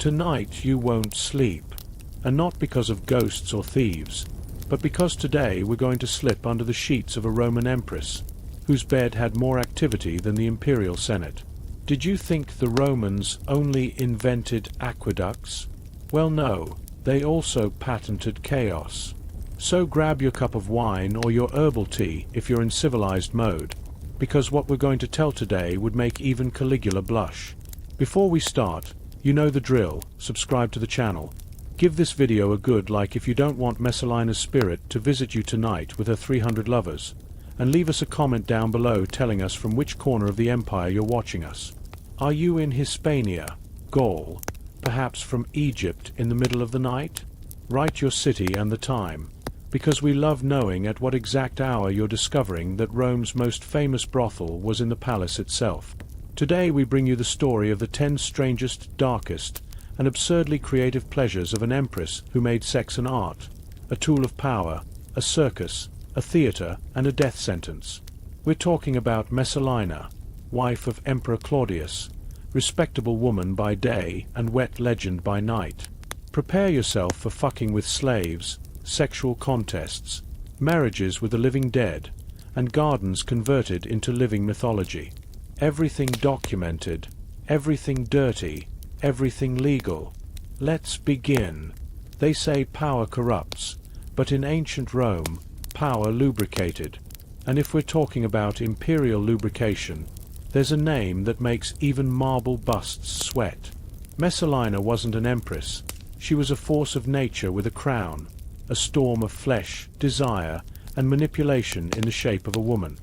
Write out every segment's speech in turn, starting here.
Tonight you won't sleep. And not because of ghosts or thieves, but because today we're going to slip under the sheets of a Roman Empress, whose bed had more activity than the Imperial Senate. Did you think the Romans only invented aqueducts? Well, no, they also patented chaos. So grab your cup of wine or your herbal tea if you're in civilized mode, because what we're going to tell today would make even Caligula blush. Before we start, you know the drill: subscribe to the channel. Give this video a good like if you don't want Messalina's spirit to visit you tonight with her 300 lovers, and leave us a comment down below telling us from which corner of the empire you're watching us. Are you in Hispania, Gaul, perhaps from Egypt in the middle of the night? Write your city and the time, because we love knowing at what exact hour you're discovering that Rome's most famous brothel was in the palace itself. Today we bring you the story of the 10 strangest, darkest, and absurdly creative pleasures of an empress who made sex an art, a tool of power, a circus, a theater, and a death sentence. We're talking about Messalina, wife of Emperor Claudius, respectable woman by day and wet legend by night. Prepare yourself for fucking with slaves, sexual contests, marriages with the living dead, and gardens converted into living mythology. Everything documented, everything dirty, everything legal. Let's begin. They say power corrupts, but in ancient Rome, power lubricated. And if we're talking about imperial lubrication, there's a name that makes even marble busts sweat. Messalina wasn't an empress. She was a force of nature with a crown, a storm of flesh, desire, and manipulation in the shape of a woman.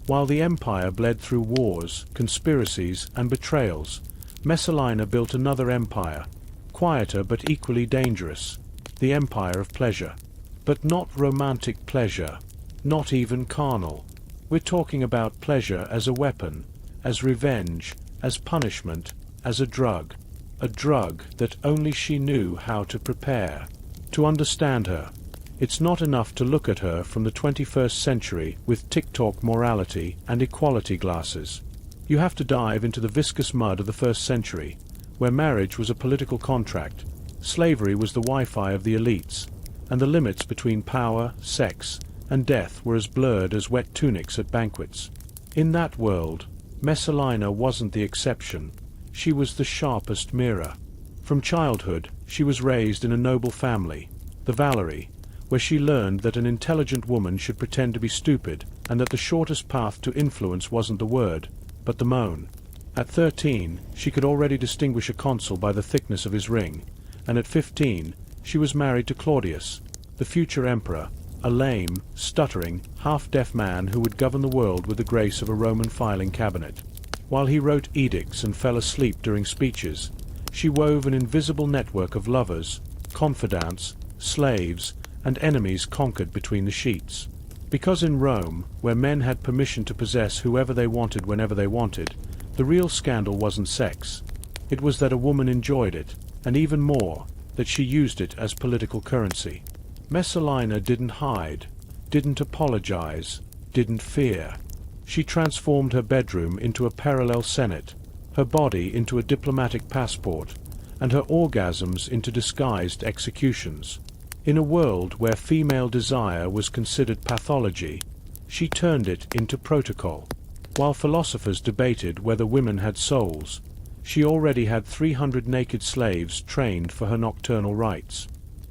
While the empire bled through wars, conspiracies, and betrayals, Messalina built another empire, quieter but equally dangerous, the empire of pleasure. But not romantic pleasure, not even carnal. We're talking about pleasure as a weapon, as revenge, as punishment, as a drug that only she knew how to prepare. To understand her, it's not enough to look at her from the 21st century with TikTok morality and equality glasses. You have to dive into the viscous mud of the 1st century, where marriage was a political contract, slavery was the Wi-Fi of the elites, and the limits between power, sex, and death were as blurred as wet tunics at banquets. In that world, Messalina wasn't the exception, she was the sharpest mirror. From childhood, she was raised in a noble family, the Valeria, where she learned that an intelligent woman should pretend to be stupid, and that the shortest path to influence wasn't the word, but the moan. At 13, she could already distinguish a consul by the thickness of his ring, and at 15, she was married to Claudius, the future emperor, a lame, stuttering, half-deaf man who would govern the world with the grace of a Roman filing cabinet. While he wrote edicts and fell asleep during speeches, she wove an invisible network of lovers, confidants, slaves, and enemies conquered between the sheets. Because in Rome, where men had permission to possess whoever they wanted whenever they wanted, the real scandal wasn't sex. It was that a woman enjoyed it, and even more, that she used it as political currency. Messalina didn't hide, didn't apologize, didn't fear. She transformed her bedroom into a parallel senate, her body into a diplomatic passport, and her orgasms into disguised executions. In a world where female desire was considered pathology, she turned it into protocol. While philosophers debated whether women had souls, she already had 300 naked slaves trained for her nocturnal rites.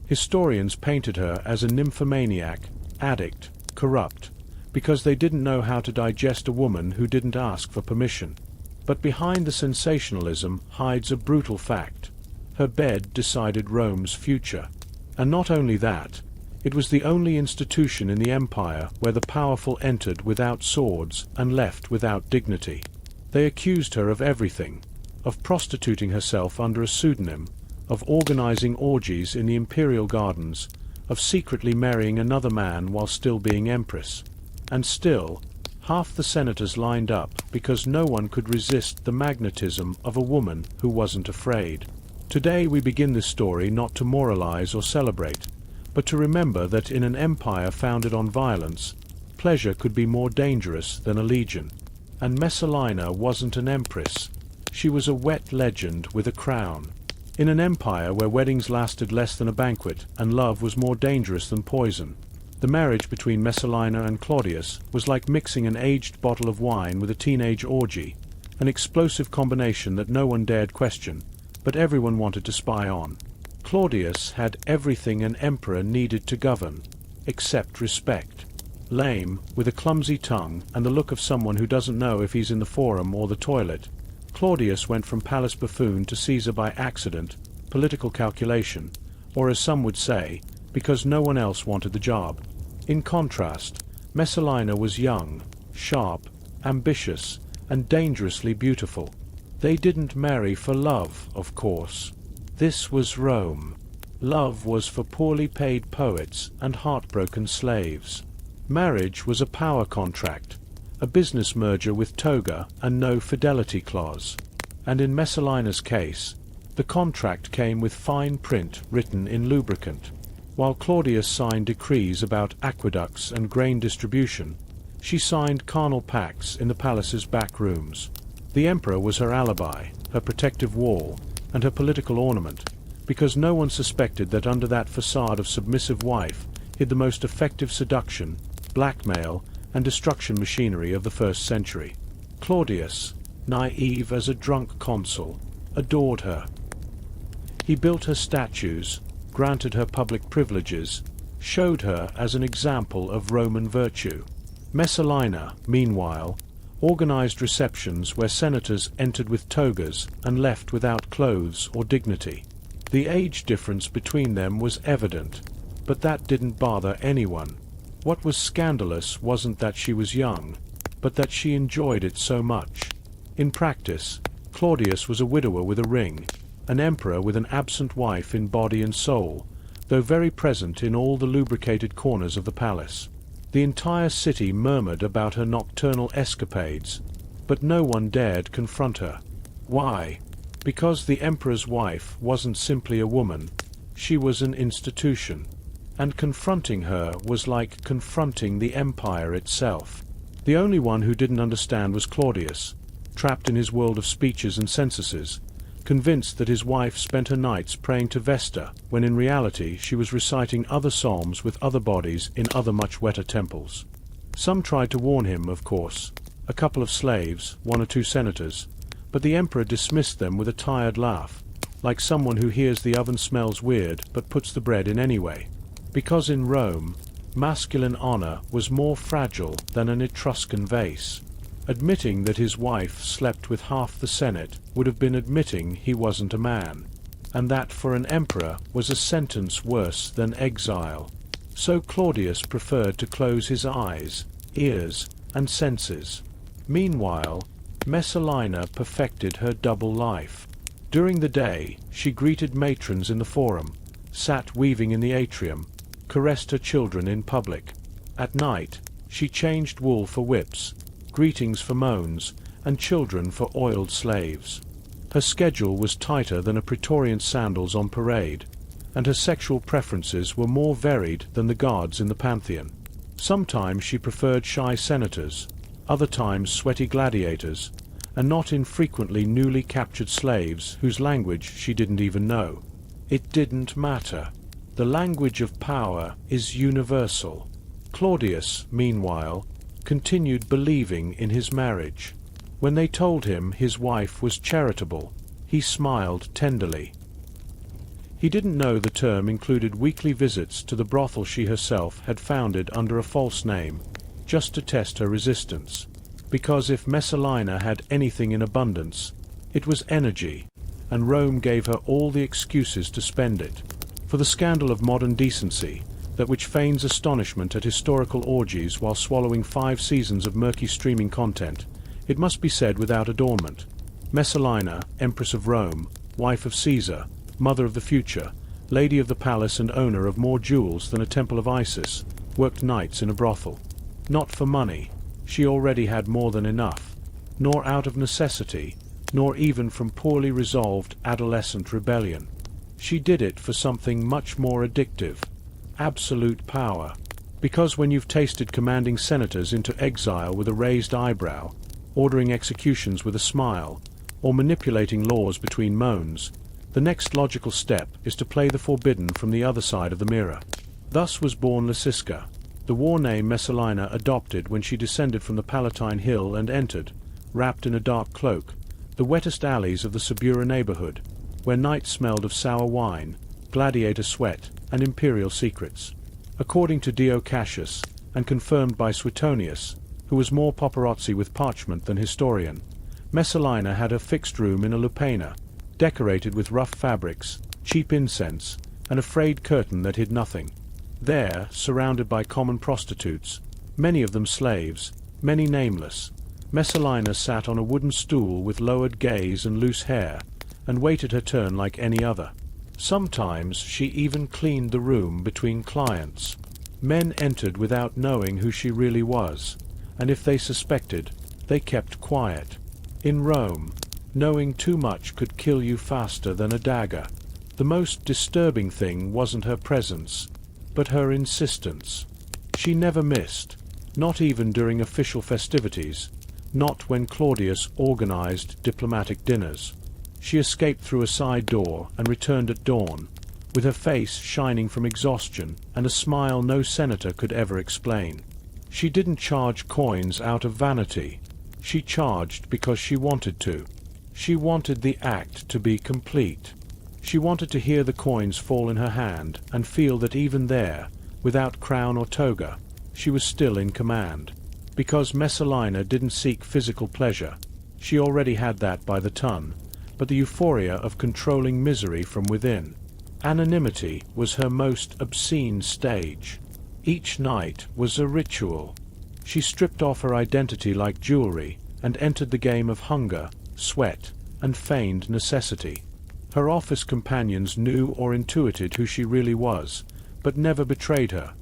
Historians painted her as a nymphomaniac, addict, corrupt, because they didn't know how to digest a woman who didn't ask for permission. But behind the sensationalism hides a brutal fact. Her bed decided Rome's future. And not only that, it was the only institution in the empire where the powerful entered without swords and left without dignity. They accused her of everything, of prostituting herself under a pseudonym, of organizing orgies in the imperial gardens, of secretly marrying another man while still being empress. And still, half the senators lined up because no one could resist the magnetism of a woman who wasn't afraid. Today we begin this story not to moralize or celebrate, but to remember that in an empire founded on violence, pleasure could be more dangerous than a legion. And Messalina wasn't an empress. She was a wet legend with a crown. In an empire where weddings lasted less than a banquet and love was more dangerous than poison, the marriage between Messalina and Claudius was like mixing an aged bottle of wine with a teenage orgy, an explosive combination that no one dared question, but everyone wanted to spy on. Claudius had everything an emperor needed to govern, except respect. Lame, with a clumsy tongue and the look of someone who doesn't know if he's in the forum or the toilet, Claudius went from palace buffoon to Caesar by accident, political calculation, or as some would say, because no one else wanted the job. In contrast, Messalina was young, sharp, ambitious, and dangerously beautiful. They didn't marry for love, of course. This was Rome. Love was for poorly paid poets and heartbroken slaves. Marriage was a power contract, a business merger with toga and no fidelity clause. And in Messalina's case, the contract came with fine print written in lubricant. While Claudius signed decrees about aqueducts and grain distribution, she signed carnal pacts in the palace's back rooms. The emperor was her alibi, her protective wall, and her political ornament, because no one suspected that under that facade of submissive wife hid the most effective seduction, blackmail, and destruction machinery of the 1st century. Claudius, naive as a drunk consul, adored her. He built her statues, granted her public privileges, showed her as an example of Roman virtue. Messalina, meanwhile, organized receptions where senators entered with togas and left without clothes or dignity. The age difference between them was evident, but that didn't bother anyone. What was scandalous wasn't that she was young, but that she enjoyed it so much. In practice, Claudius was a widower with a ring, an emperor with an absent wife in body and soul, though very present in all the lubricated corners of the palace. The entire city murmured about her nocturnal escapades, but no one dared confront her. Why? Because the emperor's wife wasn't simply a woman, she was an institution. And confronting her was like confronting the empire itself. The only one who didn't understand was Claudius, trapped in his world of speeches and censuses, convinced that his wife spent her nights praying to Vesta, when in reality she was reciting other psalms with other bodies in other much wetter temples. Some tried to warn him, of course, a couple of slaves, 1 or 2 senators, but the emperor dismissed them with a tired laugh, like someone who hears the oven smells weird but puts the bread in anyway. Because in Rome, masculine honor was more fragile than an Etruscan vase. Admitting that his wife slept with half the Senate would have been admitting he wasn't a man, and that for an emperor was a sentence worse than exile. So Claudius preferred to close his eyes, ears, and senses. Meanwhile, Messalina perfected her double life. During the day, she greeted matrons in the forum, sat weaving in the atrium, caressed her children in public. At night, she changed wool for whips, greetings for moans, and children for oiled slaves. Her schedule was tighter than a praetorian's sandals on parade, and her sexual preferences were more varied than the gods in the pantheon. Sometimes she preferred shy senators, other times sweaty gladiators, and not infrequently newly captured slaves whose language she didn't even know. It didn't matter. The language of power is universal. Claudius, meanwhile, continued believing in his marriage. When they told him his wife was charitable, he smiled tenderly. He didn't know the term included weekly visits to the brothel she herself had founded under a false name, just to test her resistance. Because if Messalina had anything in abundance, it was energy, and Rome gave her all the excuses to spend it. For the scandal of modern decency, that which feigns astonishment at historical orgies while swallowing 5 seasons of murky streaming content, it must be said without adornment. Messalina, Empress of Rome, wife of Caesar, mother of the future, lady of the palace and owner of more jewels than a temple of Isis, worked nights in a brothel. Not for money, she already had more than enough, nor out of necessity, nor even from poorly resolved adolescent rebellion. She did it for something much more addictive, absolute power. Because when you've tasted commanding senators into exile with a raised eyebrow, ordering executions with a smile, or manipulating laws between moans, The next logical step is to play the forbidden from the other side of the mirror. Thus was born Lysiska, the war name Messalina adopted when she descended from the Palatine Hill and entered, wrapped in a dark cloak, the wettest alleys of the Subura neighborhood, where night smelled of sour wine, gladiator sweat, and imperial secrets. According to Dio Cassius, and confirmed by Suetonius, who was more paparazzi with parchment than historian, Messalina had her fixed room in a lupaina, decorated with rough fabrics, cheap incense, and a frayed curtain that hid nothing. There, surrounded by common prostitutes, many of them slaves, many nameless, Messalina sat on a wooden stool with lowered gaze and loose hair, and waited her turn like any other. Sometimes she even cleaned the room between clients. Men entered without knowing who she really was, and if they suspected, they kept quiet. In Rome, knowing too much could kill you faster than a dagger. The most disturbing thing wasn't her presence, but her insistence. She never missed, not even during official festivities, not when Claudius organized diplomatic dinners. She escaped through a side door and returned at dawn, with her face shining from exhaustion and a smile no senator could ever explain. She didn't charge coins out of vanity. She charged because she wanted to. She wanted the act to be complete. She wanted to hear the coins fall in her hand and feel that even there, without crown or toga, she was still in command. Because Messalina didn't seek physical pleasure, she already had that by the ton, but the euphoria of controlling misery from within. Anonymity was her most obscene stage. Each night was a ritual. She stripped off her identity like jewelry and entered the game of hunger, sweat, and feigned necessity. Her office companions knew or intuited who she really was, but never betrayed her,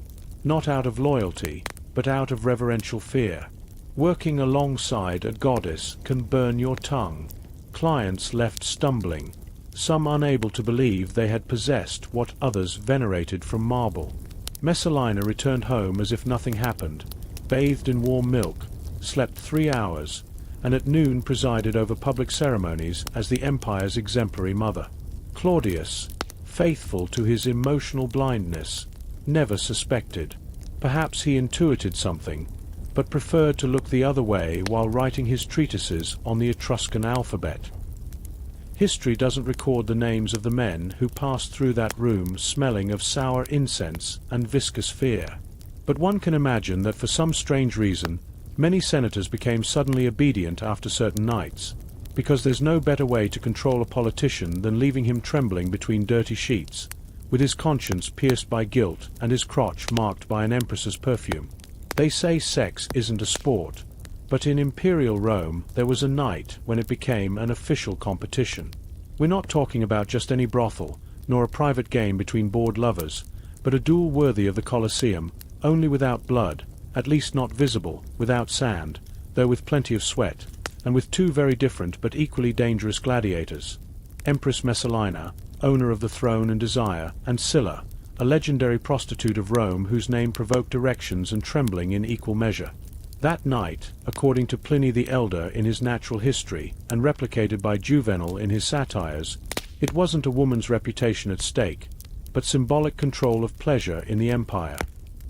not out of loyalty, but out of reverential fear. Working alongside a goddess can burn your tongue. Clients left stumbling, some unable to believe they had possessed what others venerated from marble. Messalina returned home as if nothing happened, bathed in warm milk, slept 3 hours, and at noon presided over public ceremonies as the empire's exemplary mother. Claudius, faithful to his emotional blindness, never suspected. Perhaps he intuited something, but preferred to look the other way while writing his treatises on the Etruscan alphabet. History doesn't record the names of the men who passed through that room smelling of sour incense and viscous fear. But one can imagine that for some strange reason, many senators became suddenly obedient after certain nights, because there's no better way to control a politician than leaving him trembling between dirty sheets, with his conscience pierced by guilt and his crotch marked by an empress's perfume. They say sex isn't a sport, but in Imperial Rome there was a night when it became an official competition. We're not talking about just any brothel, nor a private game between bored lovers, but a duel worthy of the Colosseum, only without blood, at least not visible, without sand, though with plenty of sweat, and with two very different but equally dangerous gladiators. Empress Messalina, owner of the throne and desire, and Scylla, a legendary prostitute of Rome whose name provoked erections and trembling in equal measure. That night, according to Pliny the Elder in his Natural History, and replicated by Juvenal in his satires, it wasn't a woman's reputation at stake, but symbolic control of pleasure in the empire.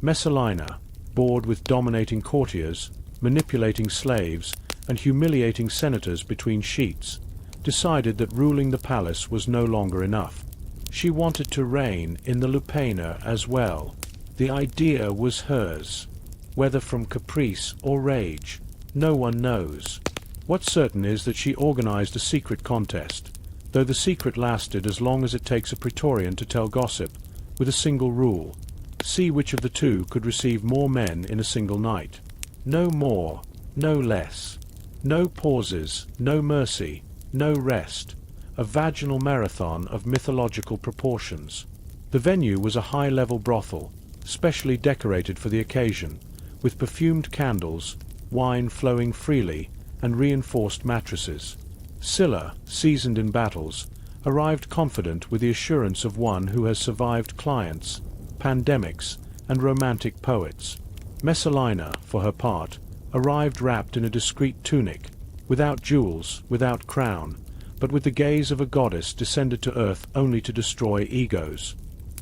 Messalina, bored with dominating courtiers, manipulating slaves, and humiliating senators between sheets, decided that ruling the palace was no longer enough. She wanted to reign in the lupaina as well. The idea was hers. Whether from caprice or rage, no one knows. What's certain is that she organized a secret contest, though the secret lasted as long as it takes a praetorian to tell gossip, with a single rule: see which of the two could receive more men in a single night. No more, no less. No pauses, no mercy, no rest. A vaginal marathon of mythological proportions. The venue was a high-level brothel, specially decorated for the occasion, with perfumed candles, wine flowing freely, and reinforced mattresses. Scylla, seasoned in battles, arrived confident with the assurance of one who has survived clients, pandemics, and romantic poets. Messalina, for her part, arrived wrapped in a discreet tunic, without jewels, without crown, but with the gaze of a goddess descended to earth only to destroy egos.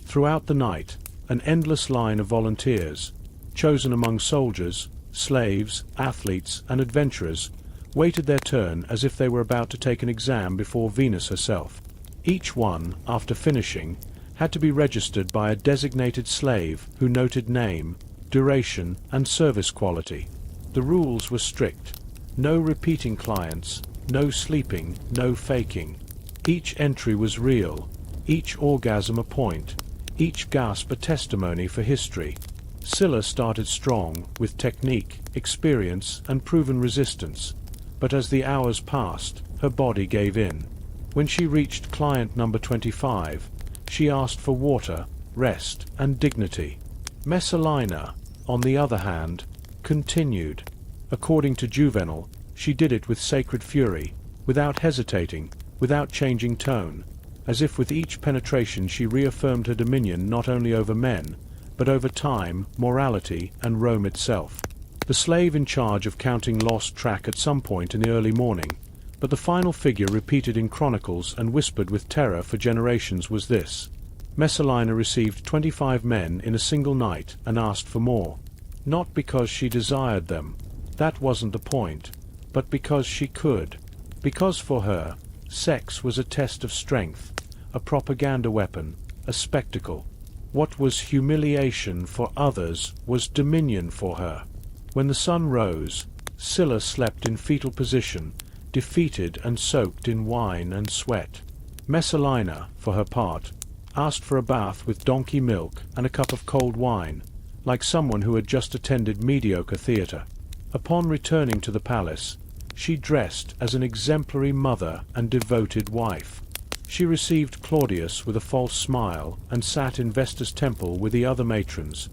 Throughout the night, an endless line of volunteers, chosen among soldiers, slaves, athletes, and adventurers, waited their turn as if they were about to take an exam before Venus herself. Each one, after finishing, had to be registered by a designated slave who noted name, duration, and service quality. The rules were strict. No repeating clients, no sleeping, no faking. Each entry was real, each orgasm a point, each gasp a testimony for history. Scylla started strong, with technique, experience, and proven resistance, but as the hours passed, her body gave in. When she reached client number 25, she asked for water, rest, and dignity. Messalina, on the other hand, continued. According to Juvenal, she did it with sacred fury, without hesitating, without changing tone, as if with each penetration she reaffirmed her dominion not only over men, but over time, morality, and Rome itself. The slave in charge of counting lost track at some point in the early morning, but the final figure repeated in chronicles and whispered with terror for generations was this: Messalina received 25 men in a single night and asked for more. Not because she desired them, that wasn't the point, but because she could. Because for her, sex was a test of strength, a propaganda weapon, a spectacle. What was humiliation for others was dominion for her. When the sun rose, Scylla slept in fetal position, defeated and soaked in wine and sweat. Messalina, for her part, asked for a bath with donkey milk and a cup of cold wine, like someone who had just attended mediocre theatre. Upon returning to the palace, she dressed as an exemplary mother and devoted wife. She received Claudius with a false smile and sat in Vesta's temple with the other matrons,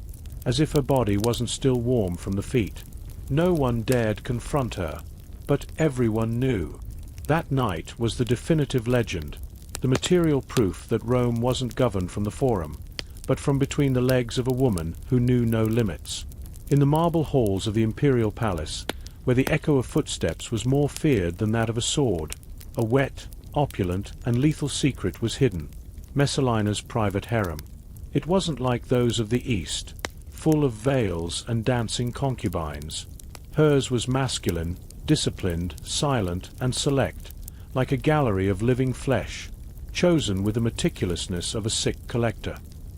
as if her body wasn't still warm from the feet. No one dared confront her, but everyone knew. That night was the definitive legend, the material proof that Rome wasn't governed from the Forum, but from between the legs of a woman who knew no limits. In the marble halls of the Imperial Palace, where the echo of footsteps was more feared than that of a sword, a wet, opulent, and lethal secret was hidden: Messalina's private harem. It wasn't like those of the East, full of veils and dancing concubines. Hers was masculine, disciplined, silent, and select, like a gallery of living flesh, chosen with the meticulousness of a sick collector.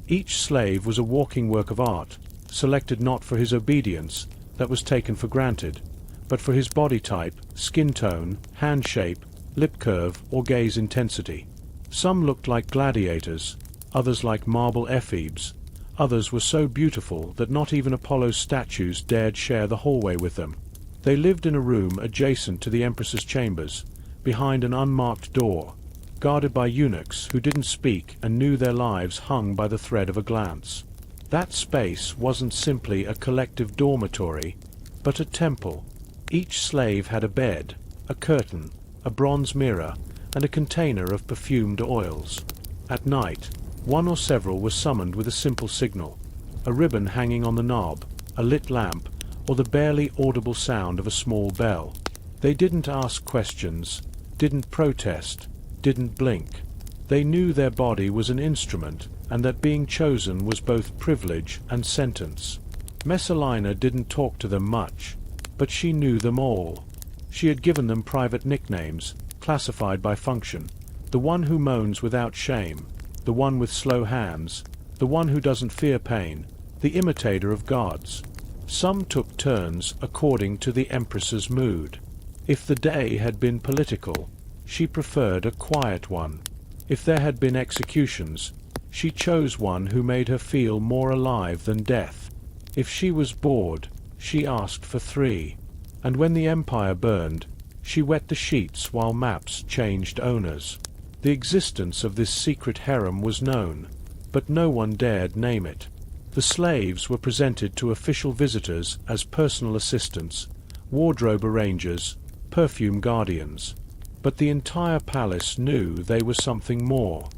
Each slave was a walking work of art, selected not for his obedience, that was taken for granted, but for his body type, skin tone, hand shape, lip curve, or gaze intensity. Some looked like gladiators, others like marble ephebes, others were so beautiful that not even Apollo's statues dared share the hallway with them. They lived in a room adjacent to the Empress's chambers, behind an unmarked door, guarded by eunuchs who didn't speak and knew their lives hung by the thread of a glance. That space wasn't simply a collective dormitory, but a temple. Each slave had a bed, a curtain, a bronze mirror, and a container of perfumed oils. At night, one or several were summoned with a simple signal: a ribbon hanging on the knob, a lit lamp, or the barely audible sound of a small bell. They didn't ask questions, didn't protest, didn't blink. They knew their body was an instrument, and that being chosen was both privilege and sentence. Messalina didn't talk to them much, but she knew them all. She had given them private nicknames, classified by function: the one who moans without shame, the one with slow hands, the one who doesn't fear pain, the imitator of gods. Some took turns according to the Empress's mood. If the day had been political, she preferred a quiet one. If there had been executions, she chose one who made her feel more alive than death. If she was bored, she asked for 3. And when the empire burned, she wet the sheets while maps changed owners. The existence of this secret harem was known, but no one dared name it. The slaves were presented to official visitors as personal assistants, wardrobe arrangers, perfume guardians. But the entire palace knew they were something more.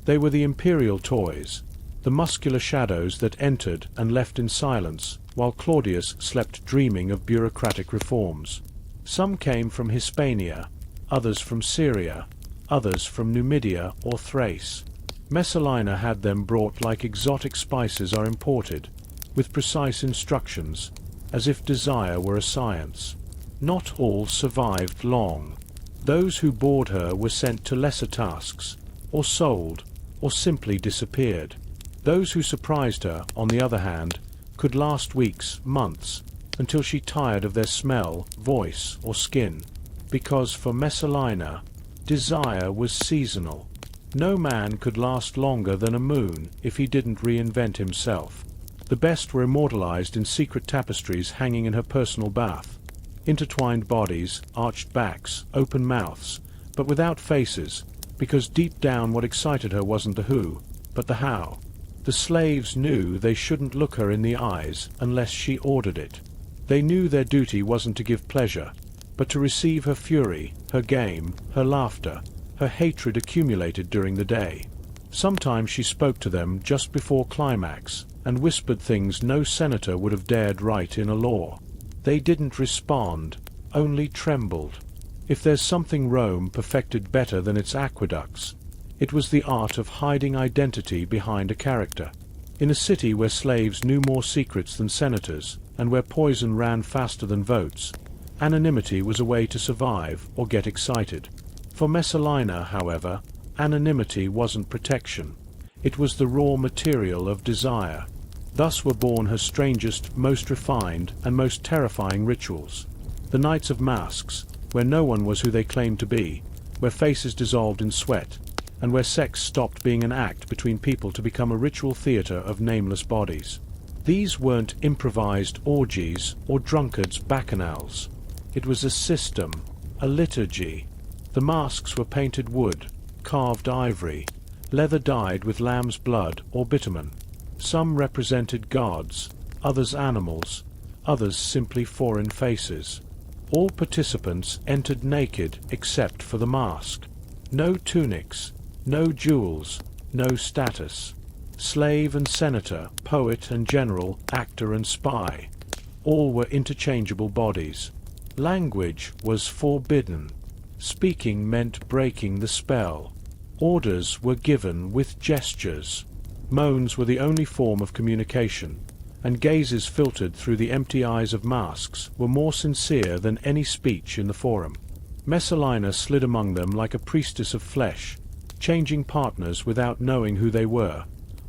They were the imperial toys, the muscular shadows that entered and left in silence, while Claudius slept dreaming of bureaucratic reforms. Some came from Hispania, others from Syria, others from Numidia or Thrace. Messalina had them brought like exotic spices are imported, with precise instructions, as if desire were a science. Not all survived long. Those who bored her were sent to lesser tasks, or sold, or simply disappeared. Those who surprised her, on the other hand, could last weeks, months, until she tired of their smell, voice, or skin. Because for Messalina, desire was seasonal. No man could last longer than a moon if he didn't reinvent himself. The best were immortalized in secret tapestries hanging in her personal bath. Intertwined bodies, arched backs, open mouths, but without faces, because deep down what excited her wasn't the who, but the how. The slaves knew they shouldn't look her in the eyes unless she ordered it. They knew their duty wasn't to give pleasure, but to receive her fury, her game, her laughter, her hatred accumulated during the day. Sometimes she spoke to them just before climax, and whispered things no senator would have dared write in a law. They didn't respond, only trembled. If there's something Rome perfected better than its aqueducts, it was the art of hiding identity behind a character. In a city where slaves knew more secrets than senators, and where poison ran faster than votes, anonymity was a way to survive or get excited. For Messalina, however, anonymity wasn't protection. It was the raw material of desire. Thus were born her strangest, most refined, and most terrifying rituals. The nights of masks, where no one was who they claimed to be, where faces dissolved in sweat, and where sex stopped being an act between people to become a ritual theater of nameless bodies. These weren't improvised orgies or drunkards' bacchanals. It was a system, a liturgy. The masks were painted wood, carved ivory, leather dyed with lamb's blood or bitumen. Some represented gods, others animals, others simply foreign faces. All participants entered naked except for the mask. No tunics, no jewels, no status. Slave and senator, poet and general, actor and spy. All were interchangeable bodies. Language was forbidden. Speaking meant breaking the spell. Orders were given with gestures. Moans were the only form of communication, and gazes filtered through the empty eyes of masks were more sincere than any speech in the forum. Messalina slid among them like a priestess of flesh, changing partners without knowing who they were,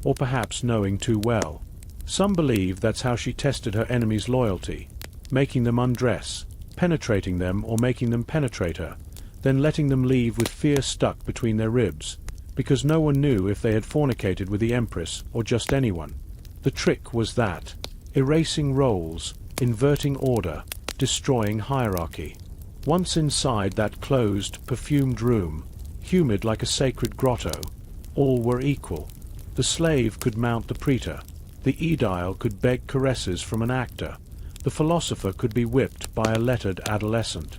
or perhaps knowing too well. Some believe that's how she tested her enemies' loyalty, making them undress, penetrating them or making them penetrate her, then letting them leave with fear stuck between their ribs, because no one knew if they had fornicated with the Empress or just anyone. The trick was that, erasing roles, inverting order, destroying hierarchy. Once inside that closed, perfumed room, humid like a sacred grotto, all were equal. The slave could mount the praetor, the aedile could beg caresses from an actor, the philosopher could be whipped by a lettered adolescent.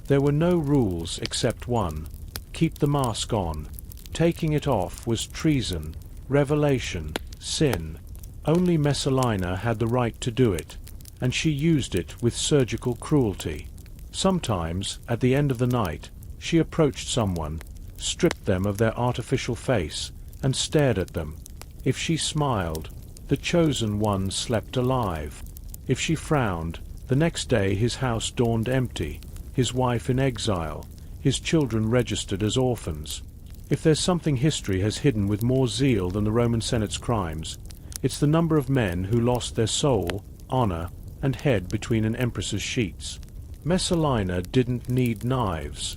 There were no rules except one: keep the mask on. Taking it off was treason, revelation, sin. Only Messalina had the right to do it, and she used it with surgical cruelty. Sometimes, at the end of the night, she approached someone, stripped them of their artificial face, and stared at them. If she smiled, the chosen one slept alive. If she frowned, the next day his house dawned empty, his wife in exile, his children registered as orphans. If there's something history has hidden with more zeal than the Roman Senate's crimes, it's the number of men who lost their soul, honor, and head between an empress's sheets. Messalina didn't need knives.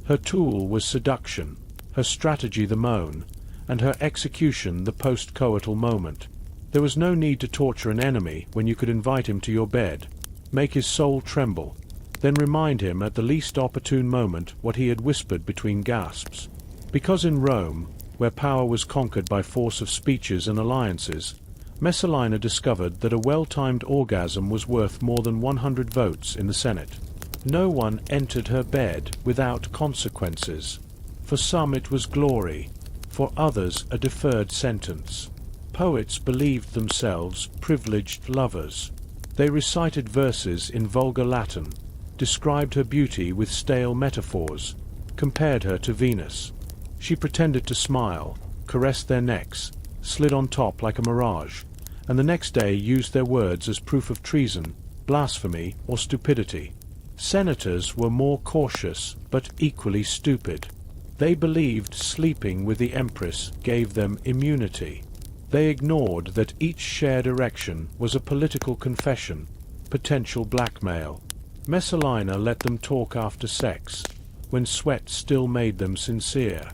Her tool was seduction, her strategy the moan, and her execution the post-coital moment. There was no need to torture an enemy when you could invite him to your bed, make his soul tremble, then remind him at the least opportune moment what he had whispered between gasps. Because in Rome, where power was conquered by force of speeches and alliances, Messalina discovered that a well-timed orgasm was worth more than 100 votes in the Senate. No one entered her bed without consequences. For some it was glory, for others a deferred sentence. Poets believed themselves privileged lovers. They recited verses in vulgar Latin, described her beauty with stale metaphors, compared her to Venus. She pretended to smile, caressed their necks, slid on top like a mirage, and the next day used their words as proof of treason, blasphemy, or stupidity. Senators were more cautious, but equally stupid. They believed sleeping with the Empress gave them immunity. They ignored that each shared erection was a political confession, potential blackmail. Messalina let them talk after sex, when sweat still made them sincere.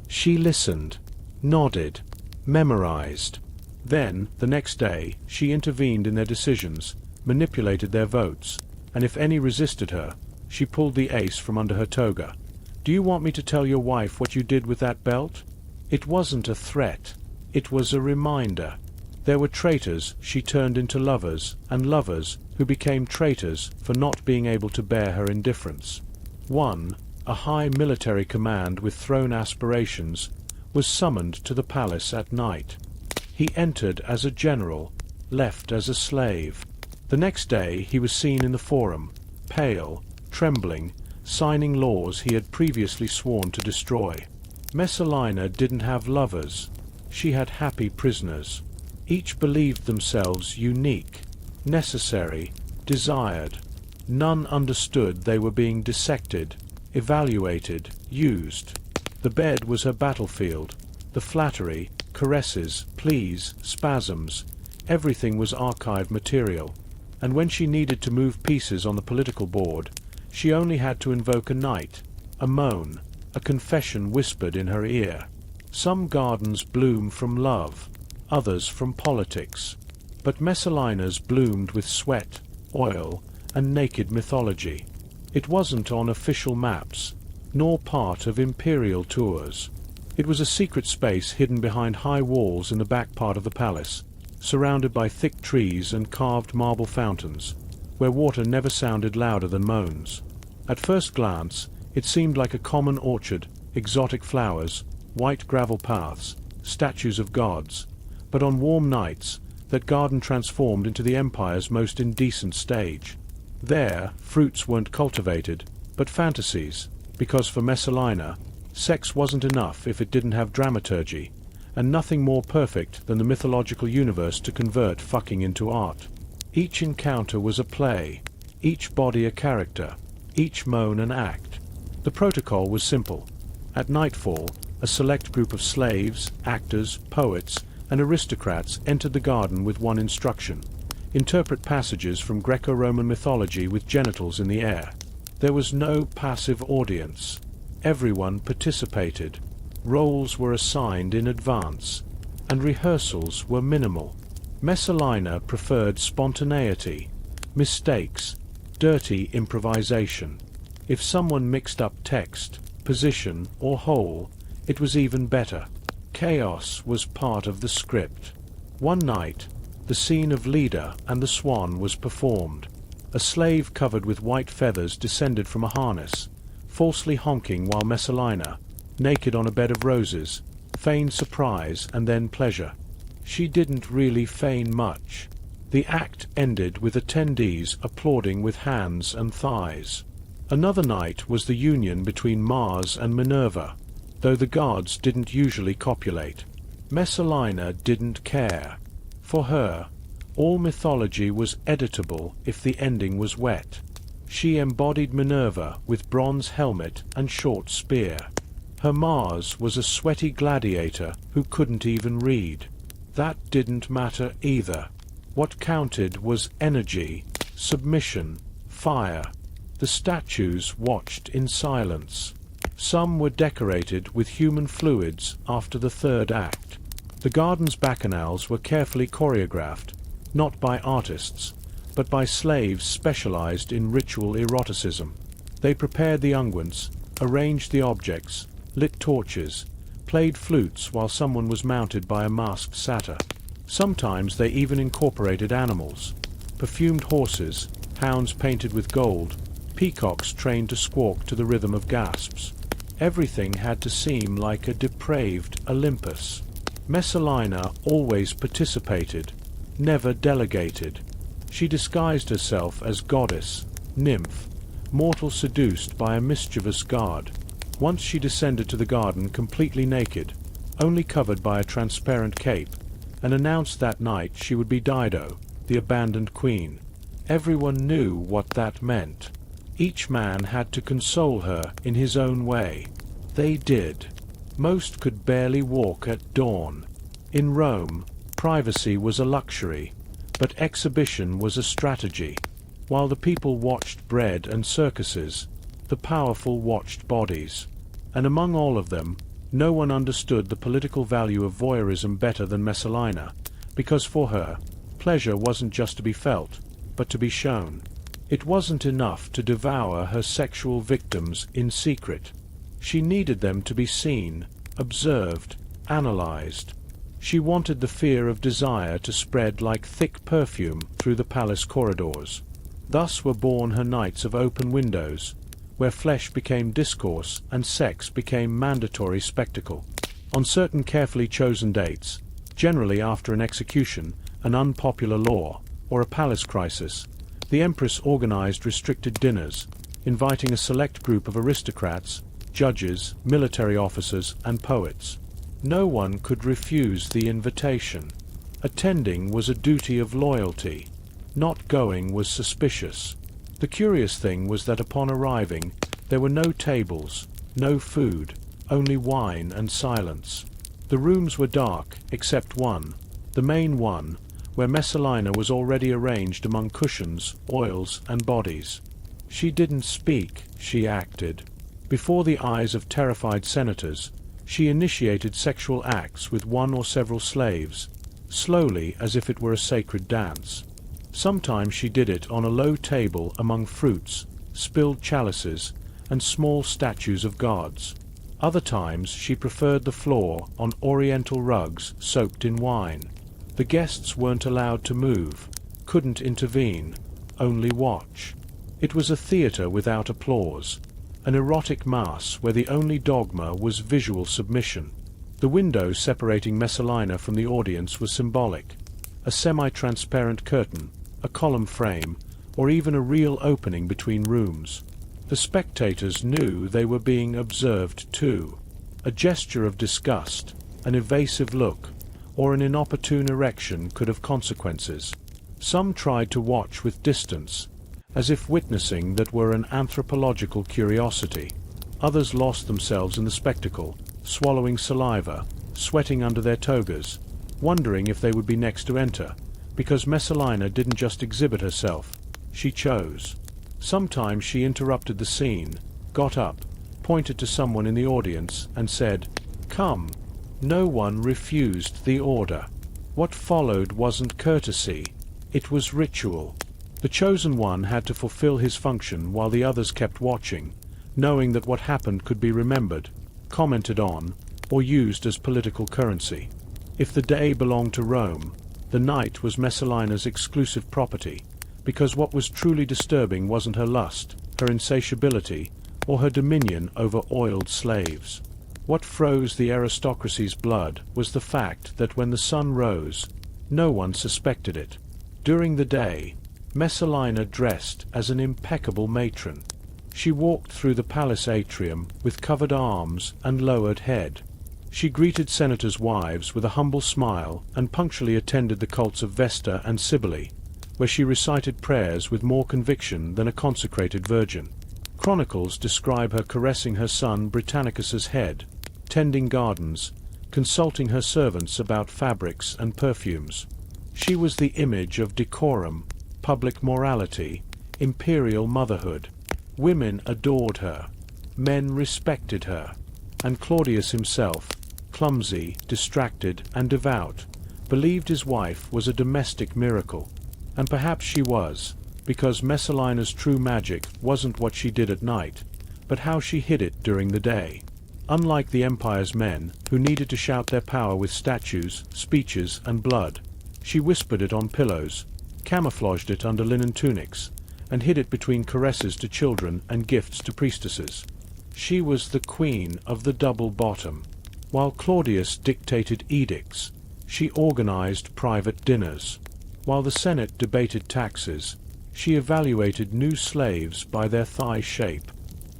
She listened, nodded, memorized. Then, the next day, she intervened in their decisions, manipulated their votes, and if any resisted her, she pulled the ace from under her toga. "Do you want me to tell your wife what you did with that belt?" It wasn't a threat. It was a reminder. There were traitors she turned into lovers, and lovers who became traitors for not being able to bear her indifference. One, a high military command with throne aspirations, was summoned to the palace at night. He entered as a general, left as a slave. The next day he was seen in the forum, pale, trembling, signing laws he had previously sworn to destroy. Messalina didn't have lovers. She had happy prisoners. Each believed themselves unique, necessary, desired. None understood they were being dissected, evaluated, used. The bed was her battlefield. The flattery, caresses, pleas, spasms, everything was archived material. And when she needed to move pieces on the political board, she only had to invoke a night, a moan, a confession whispered in her ear. Some gardens bloom from love, others from politics. But Messalina's bloomed with sweat, oil, and naked mythology. It wasn't on official maps, nor part of Imperial tours. It was a secret space hidden behind high walls in the back part of the palace, surrounded by thick trees and carved marble fountains, where water never sounded louder than moans. At first glance, it seemed like a common orchard, exotic flowers, white gravel paths, statues of gods, but on warm nights, that garden transformed into the Empire's most indecent stage. There, fruits weren't cultivated, but fantasies, because for Messalina, sex wasn't enough if it didn't have dramaturgy, and nothing more perfect than the mythological universe to convert fucking into art. Each encounter was a play, each body a character, each moan an act. The protocol was simple. At nightfall, a select group of slaves, actors, poets, and aristocrats entered the garden with one instruction: interpret passages from Greco-Roman mythology with genitals in the air. There was no passive audience. Everyone participated. Roles were assigned in advance, and rehearsals were minimal. Messalina preferred spontaneity, mistakes, dirty improvisation. If someone mixed up text, position, or whole, it was even better. Chaos was part of the script. One night, the scene of Leda and the Swan was performed. A slave covered with white feathers descended from a harness, falsely honking while Messalina, naked on a bed of roses, feigned surprise and then pleasure. She didn't really feign much. The act ended with attendees applauding with hands and thighs. Another night was the union between Mars and Minerva, though the gods didn't usually copulate. Messalina didn't care. For her, all mythology was editable if the ending was wet. She embodied Minerva with bronze helmet and short spear. Her Mars was a sweaty gladiator who couldn't even read. That didn't matter either. What counted was energy, submission, fire. The statues watched in silence. Some were decorated with human fluids after the third act. The garden's bacchanals were carefully choreographed, not by artists, but by slaves specialized in ritual eroticism. They prepared the unguents, arranged the objects, lit torches, played flutes while someone was mounted by a masked satyr. Sometimes they even incorporated animals: perfumed horses, hounds painted with gold, peacocks trained to squawk to the rhythm of gasps. Everything had to seem like a depraved Olympus. Messalina always participated, never delegated. She disguised herself as goddess, nymph, mortal seduced by a mischievous god. Once she descended to the garden completely naked, only covered by a transparent cape, and announced that night she would be Dido, the abandoned queen. Everyone knew what that meant. Each man had to console her in his own way. They did. Most could barely walk at dawn. In Rome, privacy was a luxury, but exhibition was a strategy. While the people watched bread and circuses, the powerful watched bodies. And among all of them, no one understood the political value of voyeurism better than Messalina, because for her, pleasure wasn't just to be felt, but to be shown. It wasn't enough to devour her sexual victims in secret. She needed them to be seen, observed, analyzed. She wanted the fear of desire to spread like thick perfume through the palace corridors. Thus were born her nights of open windows, where flesh became discourse and sex became mandatory spectacle. On certain carefully chosen dates, generally after an execution, an unpopular law, or a palace crisis, the Empress organized restricted dinners, inviting a select group of aristocrats, judges, military officers, and poets. No one could refuse the invitation. Attending was a duty of loyalty. Not going was suspicious. The curious thing was that upon arriving, there were no tables, no food, only wine and silence. The rooms were dark, except one, the main one, where Messalina was already arranged among cushions, oils, and bodies. She didn't speak, she acted. Before the eyes of terrified senators, she initiated sexual acts with one or several slaves, slowly as if it were a sacred dance. Sometimes she did it on a low table among fruits, spilled chalices, and small statues of gods. Other times she preferred the floor on oriental rugs soaked in wine. The guests weren't allowed to move, couldn't intervene, only watch. It was a theater without applause, an erotic mass where the only dogma was visual submission. The window separating Messalina from the audience was symbolic, a semi-transparent curtain, a column frame, or even a real opening between rooms. The spectators knew they were being observed too. A gesture of disgust, an evasive look, or an inopportune erection could have consequences. Some tried to watch with distance, as if witnessing that were an anthropological curiosity. Others lost themselves in the spectacle, swallowing saliva, sweating under their togas, wondering if they would be next to enter, because Messalina didn't just exhibit herself, she chose. Sometimes she interrupted the scene, got up, pointed to someone in the audience, and said, "Come." No one refused the order. What followed wasn't courtesy, it was ritual. The chosen one had to fulfill his function while the others kept watching, knowing that what happened could be remembered, commented on, or used as political currency. If the day belonged to Rome, the night was Messalina's exclusive property, because what was truly disturbing wasn't her lust, her insatiability, or her dominion over oiled slaves. What froze the aristocracy's blood was the fact that when the sun rose, no one suspected it. During the day, Messalina dressed as an impeccable matron. She walked through the palace atrium with covered arms and lowered head. She greeted senators' wives with a humble smile and punctually attended the cults of Vesta and Cybele, where she recited prayers with more conviction than a consecrated virgin. Chronicles describe her caressing her son Britannicus's head, tending gardens, consulting her servants about fabrics and perfumes. She was the image of decorum, public morality, imperial motherhood. Women adored her, men respected her, and Claudius himself, clumsy, distracted, and devout, believed his wife was a domestic miracle. And perhaps she was, because Messalina's true magic wasn't what she did at night, but how she hid it during the day. Unlike the empire's men, who needed to shout their power with statues, speeches, and blood, she whispered it on pillows, camouflaged it under linen tunics, and hid it between caresses to children and gifts to priestesses. She was the queen of the double bottom. While Claudius dictated edicts, she organized private dinners. While the Senate debated taxes, she evaluated new slaves by their thigh shape.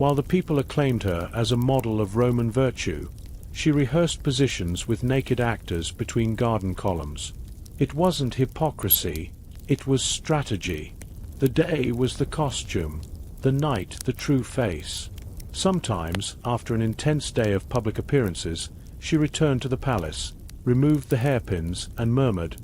While the people acclaimed her as a model of Roman virtue, she rehearsed positions with naked actors between garden columns. It wasn't hypocrisy, it was strategy. The day was the costume, the night the true face. Sometimes, after an intense day of public appearances, she returned to the palace, removed the hairpins, and murmured,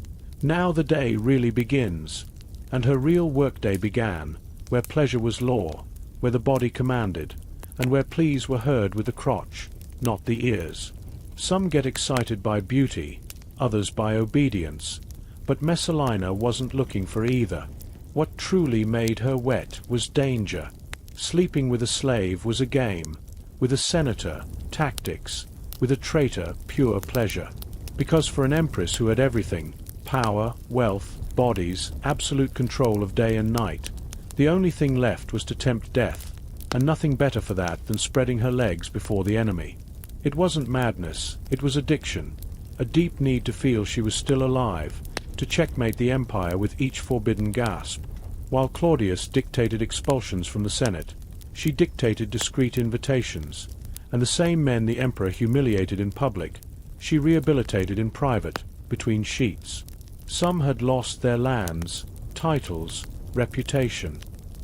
"Now the day really begins." And her real workday began, where pleasure was law, where the body commanded, and where pleas were heard with the crotch, not the ears. Some get excited by beauty, others by obedience, but Messalina wasn't looking for either. What truly made her wet was danger. Sleeping with a slave was a game, with a senator, tactics, with a traitor, pure pleasure. Because for an empress who had everything, power, wealth, bodies, absolute control of day and night, the only thing left was to tempt death, and nothing better for that than spreading her legs before the enemy. It wasn't madness, it was addiction, a deep need to feel she was still alive, to checkmate the empire with each forbidden gasp. While Claudius dictated expulsions from the Senate, she dictated discreet invitations, and the same men the emperor humiliated in public, she rehabilitated in private, between sheets. Some had lost their lands, titles, reputation.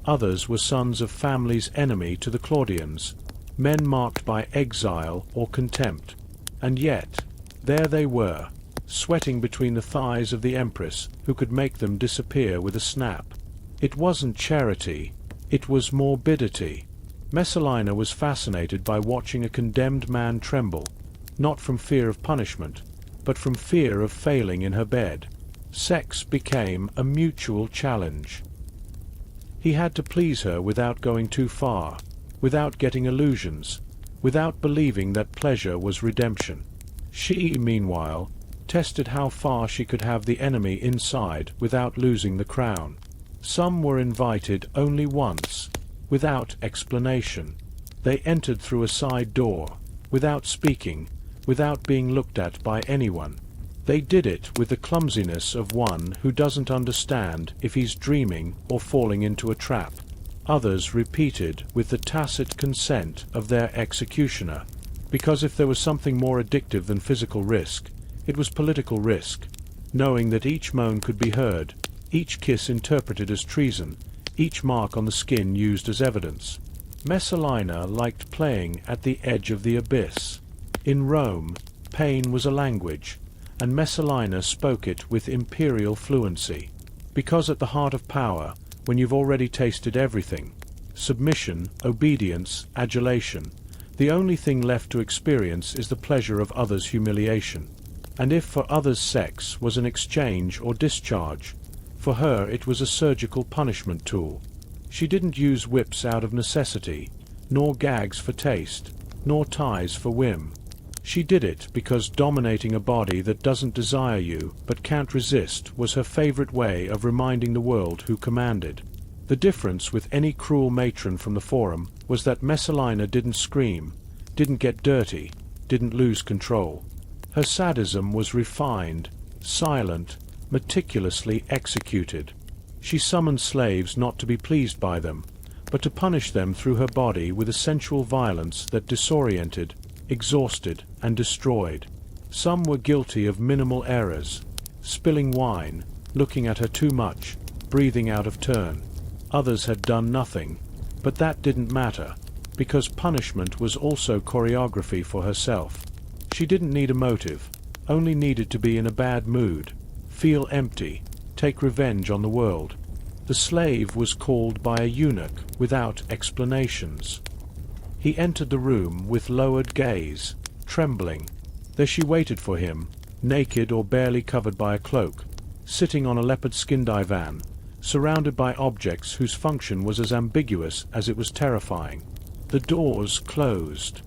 Others were sons of families enemy to the Claudians, men marked by exile or contempt. And yet, there they were, sweating between the thighs of the empress who could make them disappear with a snap. It wasn't charity, it was morbidity. Messalina was fascinated by watching a condemned man tremble, not from fear of punishment, but from fear of failing in her bed. Sex became a mutual challenge. He had to please her without going too far, without getting illusions, without believing that pleasure was redemption. She, meanwhile, tested how far she could have the enemy inside without losing the crown. Some were invited only once, without explanation. They entered through a side door, without speaking, without being looked at by anyone. They did it with the clumsiness of one who doesn't understand if he's dreaming or falling into a trap. Others repeated with the tacit consent of their executioner, because if there was something more addictive than physical risk, it was political risk, knowing that each moan could be heard, each kiss interpreted as treason, each mark on the skin used as evidence. Messalina liked playing at the edge of the abyss. In Rome, pain was a language, and Messalina spoke it with imperial fluency. Because at the heart of power, when you've already tasted everything, submission, obedience, adulation, the only thing left to experience is the pleasure of others' humiliation. And if for others sex was an exchange or discharge, for her it was a surgical punishment tool. She didn't use whips out of necessity, nor gags for taste, nor ties for whim. She did it because dominating a body that doesn't desire you but can't resist was her favorite way of reminding the world who commanded. The difference with any cruel matron from the Forum was that Messalina didn't scream, didn't get dirty, didn't lose control. Her sadism was refined, silent, meticulously executed. She summoned slaves not to be pleased by them, but to punish them through her body with a sensual violence that disoriented, exhausted, and destroyed. Some were guilty of minimal errors, spilling wine, looking at her too much, breathing out of turn. Others had done nothing, but that didn't matter, because punishment was also choreography for herself. She didn't need a motive, only needed to be in a bad mood, feel empty, take revenge on the world. The slave was called by a eunuch without explanations. He entered the room with lowered gaze, trembling. There she waited for him, naked or barely covered by a cloak, sitting on a leopard-skin divan, surrounded by objects whose function was as ambiguous as it was terrifying. The doors closed.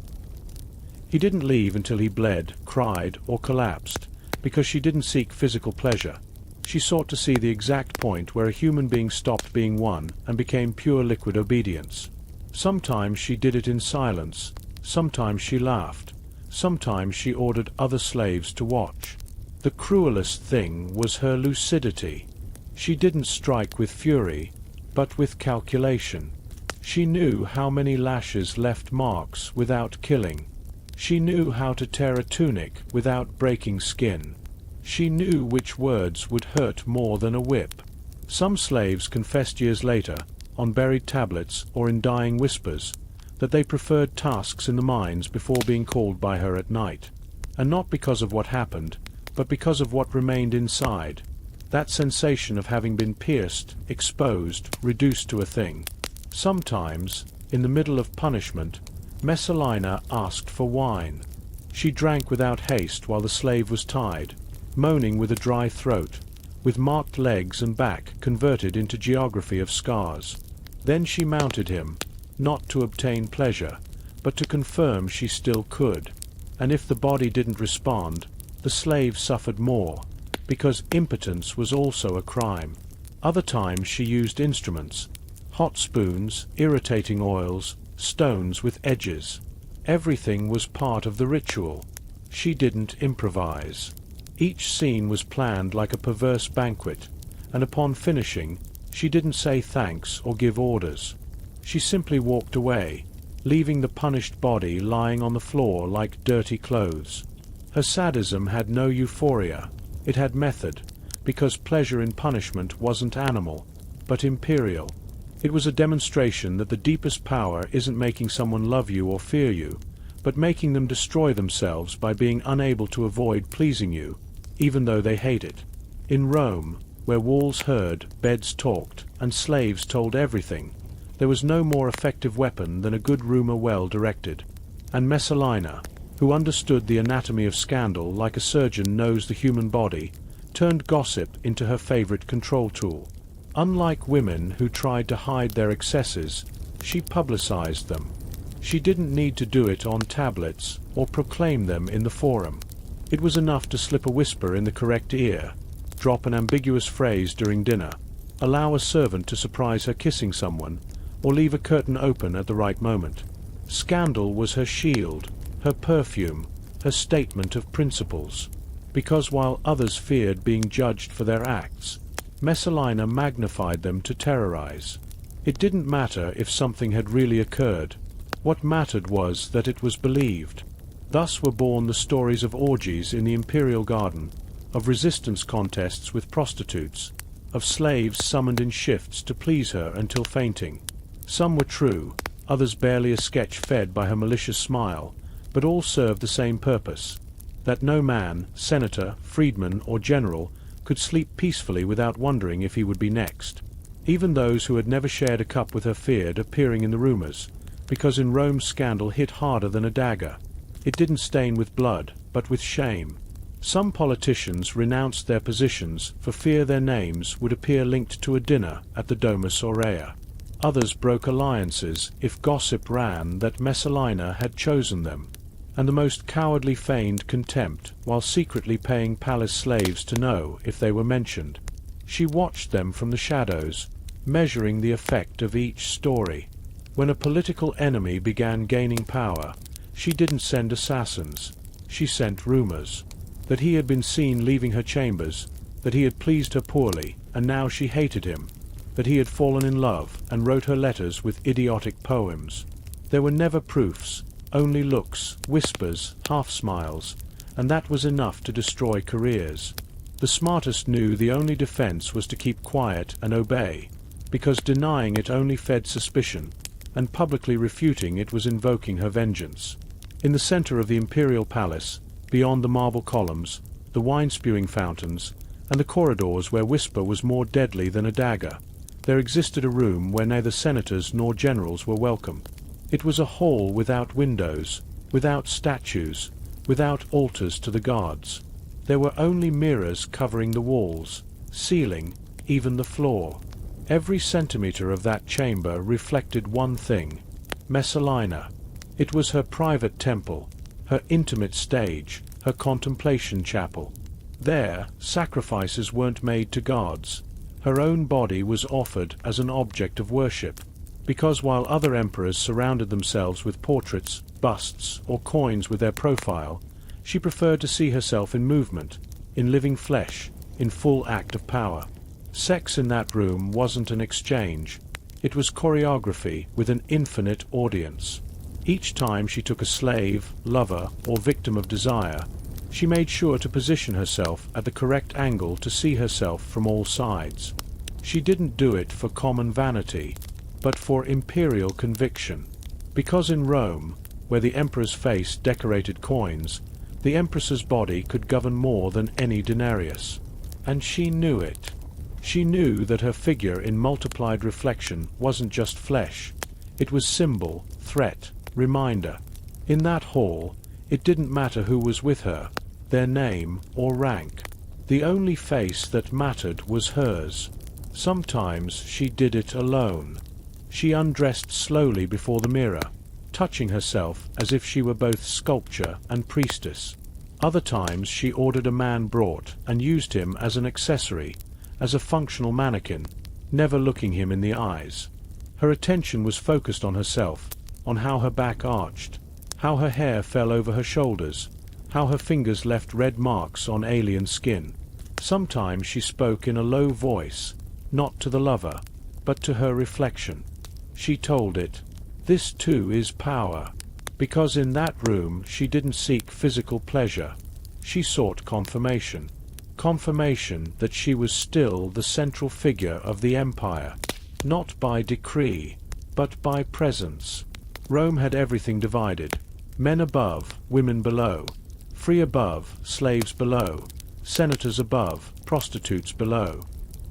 He didn't leave until he bled, cried, or collapsed, because she didn't seek physical pleasure. She sought to see the exact point where a human being stopped being one and became pure liquid obedience. Sometimes she did it in silence, sometimes she laughed, sometimes she ordered other slaves to watch. The cruelest thing was her lucidity. She didn't strike with fury, but with calculation. She knew how many lashes left marks without killing. She knew how to tear a tunic without breaking skin. She knew which words would hurt more than a whip. Some slaves confessed years later, on buried tablets or in dying whispers, that they preferred tasks in the mines before being called by her at night. And not because of what happened, but because of what remained inside. That sensation of having been pierced, exposed, reduced to a thing. Sometimes, in the middle of punishment, Messalina asked for wine. She drank without haste while the slave was tied, moaning with a dry throat, with marked legs and back converted into geography of scars. Then she mounted him, not to obtain pleasure, but to confirm she still could. And if the body didn't respond, the slave suffered more, because impotence was also a crime. Other times she used instruments, hot spoons, irritating oils, stones with edges. Everything was part of the ritual. She didn't improvise. Each scene was planned like a perverse banquet, and upon finishing, she didn't say thanks or give orders. She simply walked away, leaving the punished body lying on the floor like dirty clothes. Her sadism had no euphoria. It had method, because pleasure in punishment wasn't animal, but imperial. It was a demonstration that the deepest power isn't making someone love you or fear you, but making them destroy themselves by being unable to avoid pleasing you, even though they hate it. In Rome, where walls heard, beds talked, and slaves told everything, there was no more effective weapon than a good rumor well directed. And Messalina, who understood the anatomy of scandal like a surgeon knows the human body, turned gossip into her favorite control tool. Unlike women who tried to hide their excesses, she publicized them. She didn't need to do it on tablets or proclaim them in the forum. It was enough to slip a whisper in the correct ear, drop an ambiguous phrase during dinner, allow a servant to surprise her kissing someone, or leave a curtain open at the right moment. Scandal was her shield, her perfume, her statement of principles. Because while others feared being judged for their acts, Messalina magnified them to terrorize. It didn't matter if something had really occurred. What mattered was that it was believed. Thus were born the stories of orgies in the Imperial garden, of resistance contests with prostitutes, of slaves summoned in shifts to please her until fainting. Some were true, others barely a sketch fed by her malicious smile, but all served the same purpose: that no man, senator, freedman, or general could sleep peacefully without wondering if he would be next. Even those who had never shared a cup with her feared appearing in the rumors, because in Rome scandal hit harder than a dagger. It didn't stain with blood, but with shame. Some politicians renounced their positions for fear their names would appear linked to a dinner at the Domus Aurea. Others broke alliances if gossip ran that Messalina had chosen them. And the most cowardly feigned contempt while secretly paying palace slaves to know if they were mentioned. She watched them from the shadows, measuring the effect of each story. When a political enemy began gaining power, she didn't send assassins. She sent rumors. That he had been seen leaving her chambers, that he had pleased her poorly, and now she hated him, that he had fallen in love and wrote her letters with idiotic poems. There were never proofs, only looks, whispers, half-smiles, and that was enough to destroy careers. The smartest knew the only defense was to keep quiet and obey, because denying it only fed suspicion, and publicly refuting it was invoking her vengeance. In the center of the imperial palace, beyond the marble columns, the wine-spewing fountains, and the corridors where whisper was more deadly than a dagger, there existed a room where neither senators nor generals were welcome. It was a hall without windows, without statues, without altars to the gods. There were only mirrors covering the walls, ceiling, even the floor. Every centimeter of that chamber reflected one thing: Messalina. It was her private temple, her intimate stage, her contemplation chapel. There, sacrifices weren't made to gods. Her own body was offered as an object of worship, because while other emperors surrounded themselves with portraits, busts, or coins with their profile, she preferred to see herself in movement, in living flesh, in full act of power. Sex in that room wasn't an exchange. It was choreography with an infinite audience. Each time she took a slave, lover, or victim of desire, she made sure to position herself at the correct angle to see herself from all sides. She didn't do it for common vanity, but for imperial conviction. Because in Rome, where the emperor's face decorated coins, the empress's body could govern more than any denarius. And she knew it. She knew that her figure in multiplied reflection wasn't just flesh. It was symbol, threat, reminder. In that hall, it didn't matter who was with her, their name or rank. The only face that mattered was hers. Sometimes she did it alone. She undressed slowly before the mirror, touching herself as if she were both sculpture and priestess. Other times she ordered a man brought and used him as an accessory, as a functional mannequin, never looking him in the eyes. Her attention was focused on herself, on how her back arched, how her hair fell over her shoulders, how her fingers left red marks on alien skin. Sometimes she spoke in a low voice, not to the lover, but to her reflection. She told it, "This too is power." Because in that room she didn't seek physical pleasure. She sought confirmation. Confirmation that she was still the central figure of the empire, not by decree, but by presence. Rome had everything divided. Men above, women below. Free above, slaves below. Senators above, prostitutes below.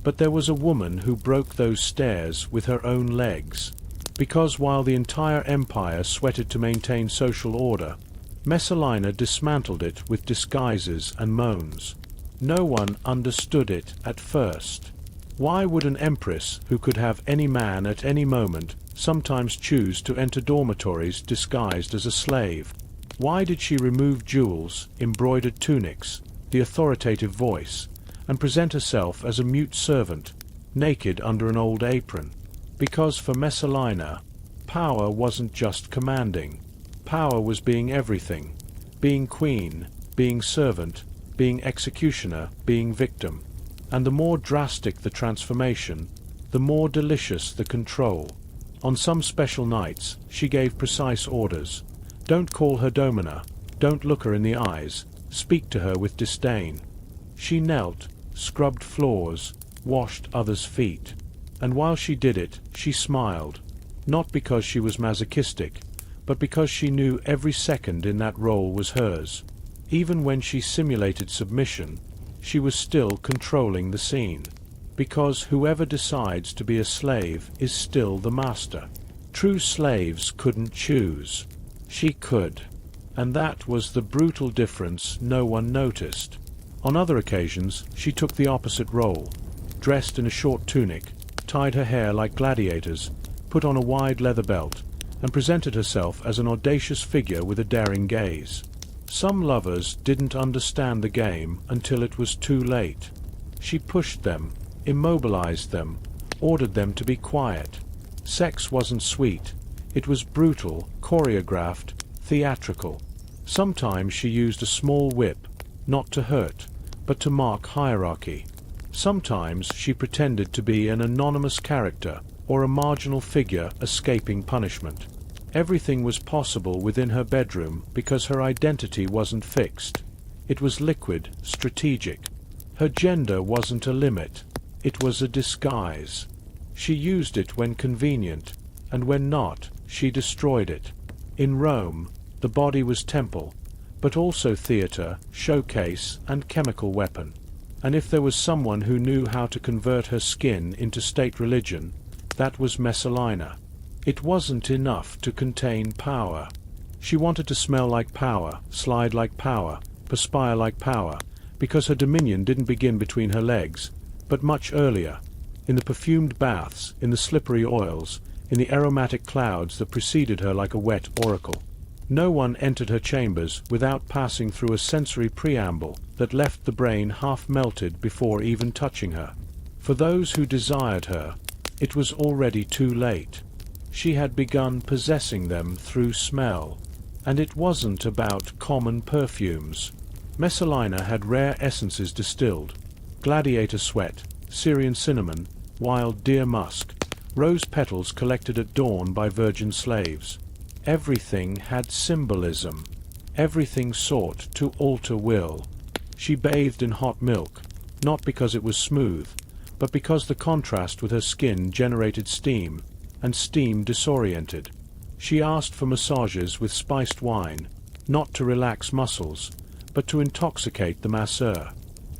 But there was a woman who broke those stairs with her own legs. Because while the entire empire sweated to maintain social order, Messalina dismantled it with disguises and moans. No one understood it at first. Why would an empress who could have any man at any moment sometimes choose to enter dormitories disguised as a slave? Why did she remove jewels, embroidered tunics, the authoritative voice, and present herself as a mute servant, naked under an old apron? Because for Messalina, power wasn't just commanding. Power was being everything. Being queen, being servant, being executioner, being victim. And the more drastic the transformation, the more delicious the control. On some special nights, she gave precise orders. Don't call her domina, don't look her in the eyes, speak to her with disdain. She knelt, scrubbed floors, washed others' feet. And while she did it, she smiled, not because she was masochistic, but because she knew every second in that role was hers. Even when she simulated submission, she was still controlling the scene. Because whoever decides to be a slave is still the master. True slaves couldn't choose. She could. And that was the brutal difference no one noticed. On other occasions, she took the opposite role, dressed in a short tunic, tied her hair like gladiators, put on a wide leather belt, and presented herself as an audacious figure with a daring gaze. Some lovers didn't understand the game until it was too late. She pushed them, immobilized them, ordered them to be quiet. Sex wasn't sweet. It was brutal, choreographed, theatrical. Sometimes she used a small whip, not to hurt, but to mark hierarchy. Sometimes she pretended to be an anonymous character or a marginal figure escaping punishment. Everything was possible within her bedroom because her identity wasn't fixed. It was liquid, strategic. Her gender wasn't a limit. It was a disguise. She used it when convenient, and when not, she destroyed it. In Rome, the body was temple, but also theater, showcase, and chemical weapon. And if there was someone who knew how to convert her skin into state religion, that was Messalina. It wasn't enough to contain power. She wanted to smell like power, slide like power, perspire like power, because her dominion didn't begin between her legs, but much earlier, in the perfumed baths, in the slippery oils, in the aromatic clouds that preceded her like a wet oracle. No one entered her chambers without passing through a sensory preamble that left the brain half melted before even touching her. For those who desired her, it was already too late. She had begun possessing them through smell, and it wasn't about common perfumes. Messalina had rare essences distilled: gladiator sweat, Syrian cinnamon, wild deer musk, rose petals collected at dawn by virgin slaves. Everything had symbolism. Everything sought to alter will. She bathed in hot milk, not because it was smooth, but because the contrast with her skin generated steam, and steam disoriented. She asked for massages with spiced wine, not to relax muscles, but to intoxicate the masseur.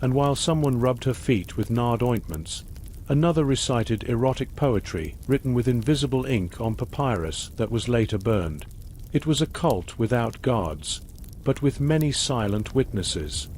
And while someone rubbed her feet with nard ointments, another recited erotic poetry written with invisible ink on papyrus that was later burned. It was a cult without gods, but with many silent witnesses.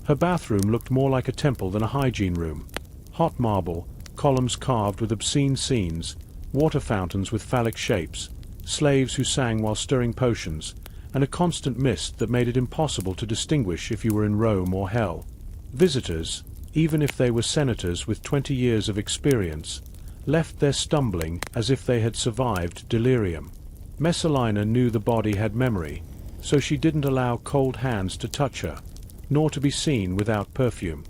Her bathroom looked more like a temple than a hygiene room. Hot marble, columns carved with obscene scenes, water fountains with phallic shapes, slaves who sang while stirring potions, and a constant mist that made it impossible to distinguish if you were in Rome or hell. Visitors, even if they were senators with 20 years of experience, left there stumbling as if they had survived delirium. Messalina knew the body had memory, so she didn't allow cold hands to touch her, nor to be seen without perfume.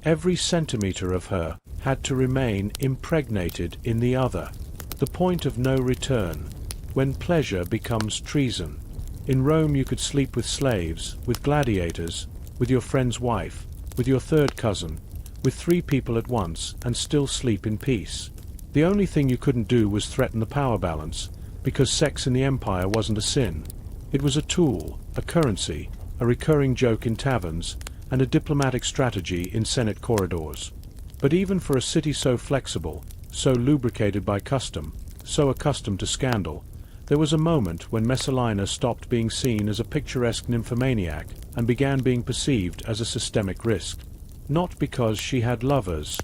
Every centimeter of her had to remain impregnated in the other. The point of no return, when pleasure becomes treason. In Rome you could sleep with slaves, with gladiators, with your friend's wife, with your third cousin, with 3 people at once, and still sleep in peace. The only thing you couldn't do was threaten the power balance, because sex in the empire wasn't a sin. It was a tool, a currency, a recurring joke in taverns, and a diplomatic strategy in Senate corridors. But even for a city so flexible, so lubricated by custom, so accustomed to scandal, there was a moment when Messalina stopped being seen as a picturesque nymphomaniac and began being perceived as a systemic risk. Not because she had lovers.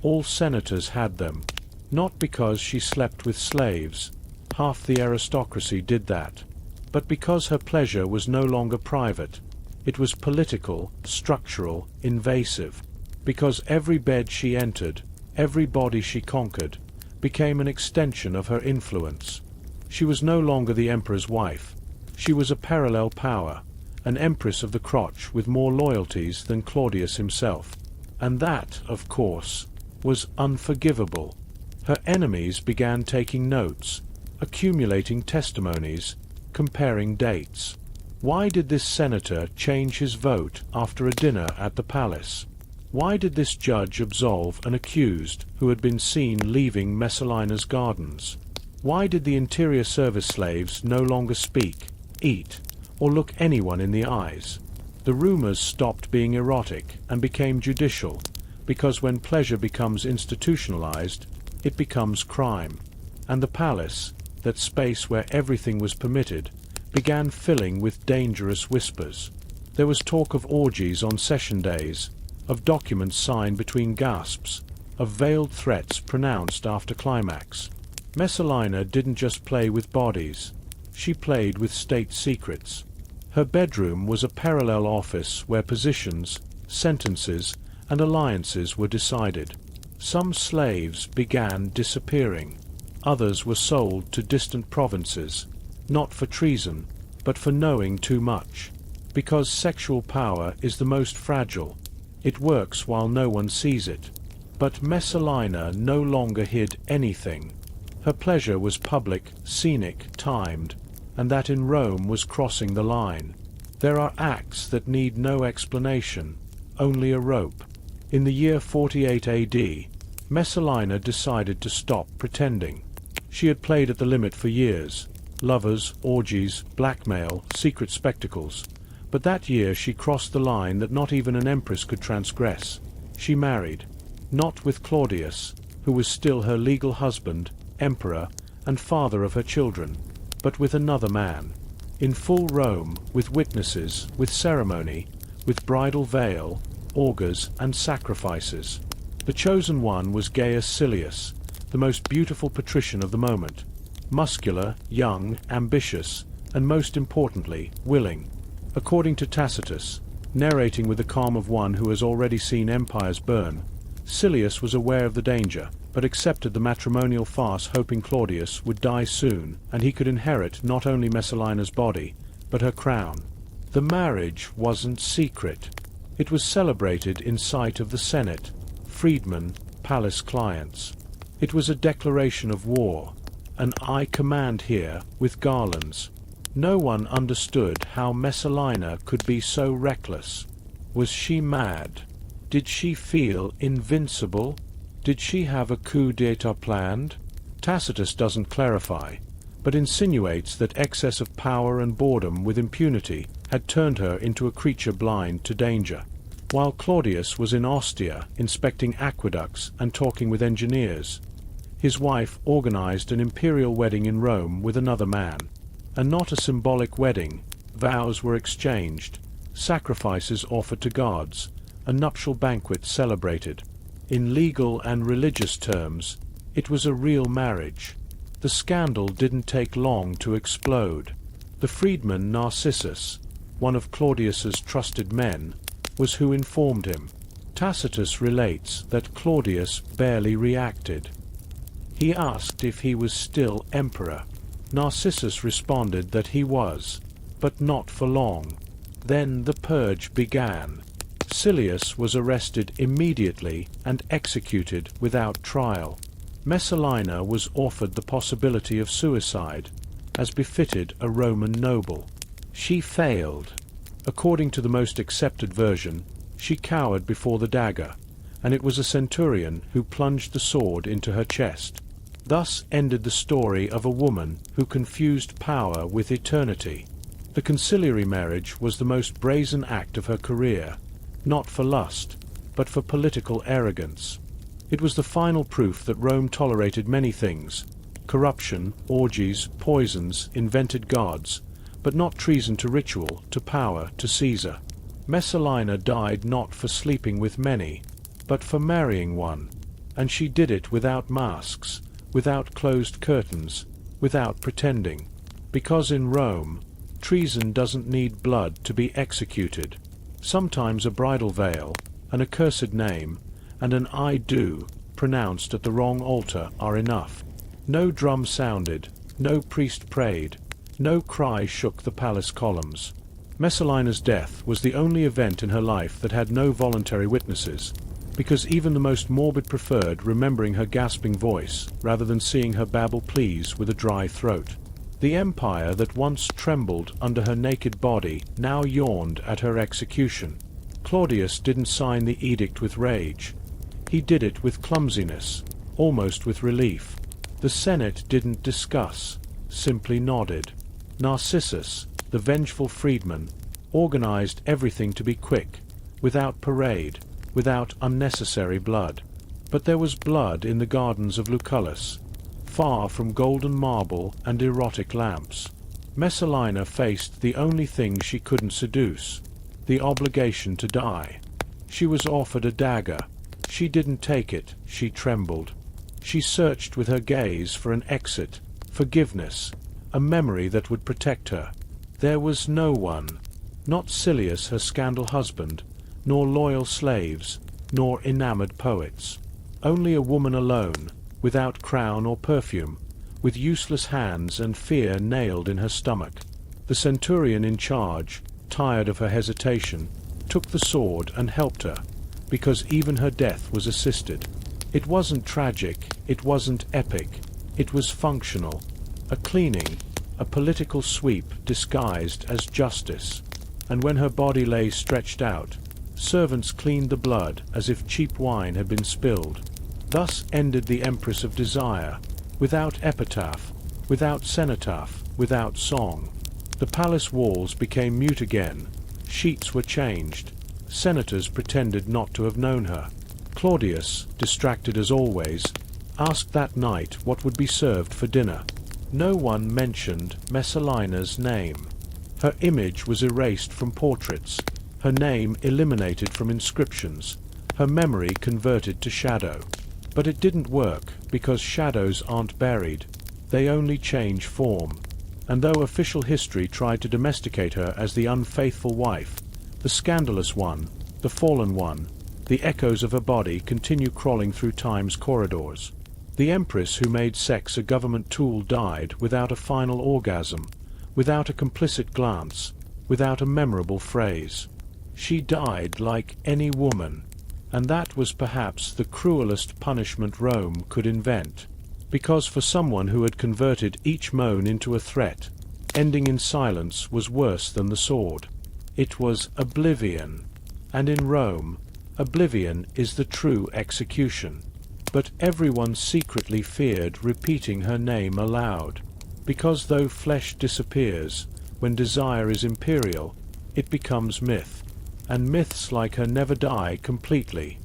All senators had them. Not because she slept with slaves. Half the aristocracy did that. But because her pleasure was no longer private. It was political, structural, invasive. Because every bed she entered, every body she conquered, became an extension of her influence. She was no longer the emperor's wife. She was a parallel power, an empress of the crotch with more loyalties than Claudius himself. And that, of course, was unforgivable. Her enemies began taking notes, accumulating testimonies, comparing dates. Why did this senator change his vote after a dinner at the palace? Why did this judge absolve an accused who had been seen leaving Messalina's gardens? Why did the interior service slaves no longer speak, eat, or look anyone in the eyes? The rumors stopped being erotic and became judicial, because when pleasure becomes institutionalized, it becomes crime. And the palace, that space where everything was permitted, began filling with dangerous whispers. There was talk of orgies on session days, of documents signed between gasps, of veiled threats pronounced after climax. Messalina didn't just play with bodies. She played with state secrets. Her bedroom was a parallel office where positions, sentences, and alliances were decided. Some slaves began disappearing. Others were sold to distant provinces, not for treason, but for knowing too much. Because sexual power is the most fragile. It works while no one sees it. But Messalina no longer hid anything. Her pleasure was public, scenic, timed, and that in Rome was crossing the line. There are acts that need no explanation, only a rope. In the year 48 AD, Messalina decided to stop pretending. She had played at the limit for years. Lovers, orgies, blackmail, secret spectacles. But that year she crossed the line that not even an empress could transgress. She married. Not with Claudius, who was still her legal husband, emperor, and father of her children, but with another man. In full Rome, with witnesses, with ceremony, with bridal veil, augurs, and sacrifices. The chosen one was Gaius Silius, the most beautiful patrician of the moment. Muscular, young, ambitious, and most importantly, willing. According to Tacitus, narrating with the calm of one who has already seen empires burn, Silius was aware of the danger, but accepted the matrimonial farce hoping Claudius would die soon, and he could inherit not only Messalina's body, but her crown. The marriage wasn't secret. It was celebrated in sight of the Senate, freedmen, palace clients. It was a declaration of war, an "I command here" with garlands. No one understood how Messalina could be so reckless. Was she mad? Did she feel invincible? Did she have a coup d'état planned? Tacitus doesn't clarify, but insinuates that excess of power and boredom with impunity had turned her into a creature blind to danger. While Claudius was in Ostia inspecting aqueducts and talking with engineers, his wife organized an imperial wedding in Rome with another man. And not a symbolic wedding. Vows were exchanged, sacrifices offered to gods, a nuptial banquet celebrated. In legal and religious terms, it was a real marriage. The scandal didn't take long to explode. The freedman Narcissus, one of Claudius's trusted men, was who informed him. Tacitus relates that Claudius barely reacted. He asked if he was still emperor. Narcissus responded that he was, but not for long. Then the purge began. Silius was arrested immediately and executed without trial. Messalina was offered the possibility of suicide, as befitted a Roman noble. She failed. According to the most accepted version, she cowered before the dagger, and it was a centurion who plunged the sword into her chest. Thus ended the story of a woman who confused power with eternity. The conciliary marriage was the most brazen act of her career, not for lust, but for political arrogance. It was the final proof that Rome tolerated many things: corruption, orgies, poisons, invented gods, but not treason to ritual, to power, to Caesar. Messalina died not for sleeping with many, but for marrying one, and she did it without masks, without closed curtains, without pretending. Because in Rome, treason doesn't need blood to be executed. Sometimes a bridal veil, an accursed name, and an "I do" pronounced at the wrong altar are enough. No drum sounded, no priest prayed, no cry shook the palace columns. Messalina's death was the only event in her life that had no voluntary witnesses, because even the most morbid preferred remembering her gasping voice rather than seeing her babble pleas with a dry throat. The empire that once trembled under her naked body now yawned at her execution. Claudius didn't sign the edict with rage. He did it with clumsiness, almost with relief. The Senate didn't discuss, simply nodded. Narcissus, the vengeful freedman, organized everything to be quick, without parade, without unnecessary blood. But there was blood in the gardens of Lucullus, far from golden marble and erotic lamps. Messalina faced the only thing she couldn't seduce, the obligation to die. She was offered a dagger. She didn't take it, she trembled. She searched with her gaze for an exit, forgiveness, a memory that would protect her. There was no one, not Silius her scandal husband, nor loyal slaves, nor enamored poets. Only a woman alone, without crown or perfume, with useless hands and fear nailed in her stomach. The centurion in charge, tired of her hesitation, took the sword and helped her, because even her death was assisted. It wasn't tragic, it wasn't epic, it was functional, a cleaning, a political sweep disguised as justice. And when her body lay stretched out, servants cleaned the blood as if cheap wine had been spilled. Thus ended the Empress of Desire, without epitaph, without cenotaph, without song. The palace walls became mute again, sheets were changed, senators pretended not to have known her. Claudius, distracted as always, asked that night what would be served for dinner. No one mentioned Messalina's name. Her image was erased from portraits, her name eliminated from inscriptions, her memory converted to shadow. But it didn't work, because shadows aren't buried, they only change form. And though official history tried to domesticate her as the unfaithful wife, the scandalous one, the fallen one, the echoes of her body continue crawling through time's corridors. The empress who made sex a government tool died without a final orgasm, without a complicit glance, without a memorable phrase. She died like any woman, And that was perhaps the cruelest punishment Rome could invent. Because for someone who had converted each moan into a threat, ending in silence was worse than the sword. It was oblivion. And in Rome, oblivion is the true execution. But everyone secretly feared repeating her name aloud. Because though flesh disappears, when desire is imperial, it becomes myth. And myths like her never die completely.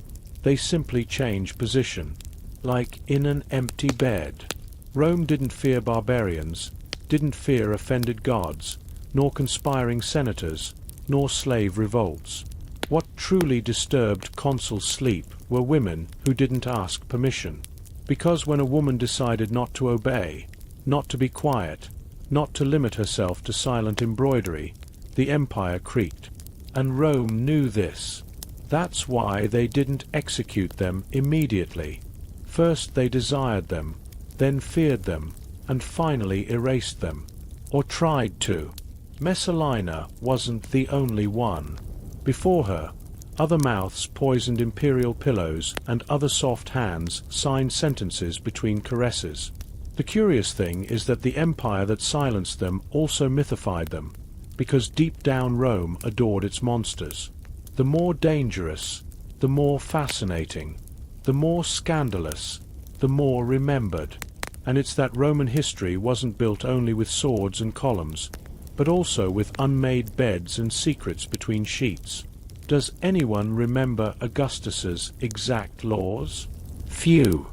They simply change position. Like in an empty bed. Rome didn't fear barbarians, didn't fear offended gods, nor conspiring senators, nor slave revolts. What truly disturbed consuls' sleep were women who didn't ask permission. Because when a woman decided not to obey, not to be quiet, not to limit herself to silent embroidery, the empire creaked. And Rome knew this. That's why they didn't execute them immediately. First they desired them, then feared them, and finally erased them. Or tried to. Messalina wasn't the only one. Before her, other mouths poisoned imperial pillows and other soft hands signed sentences between caresses. The curious thing is that the empire that silenced them also mythified them, because deep down Rome adored its monsters. The more dangerous, the more fascinating, the more scandalous, the more remembered. And it's that Roman history wasn't built only with swords and columns, but also with unmade beds and secrets between sheets. Does anyone remember Augustus's exact laws? Few.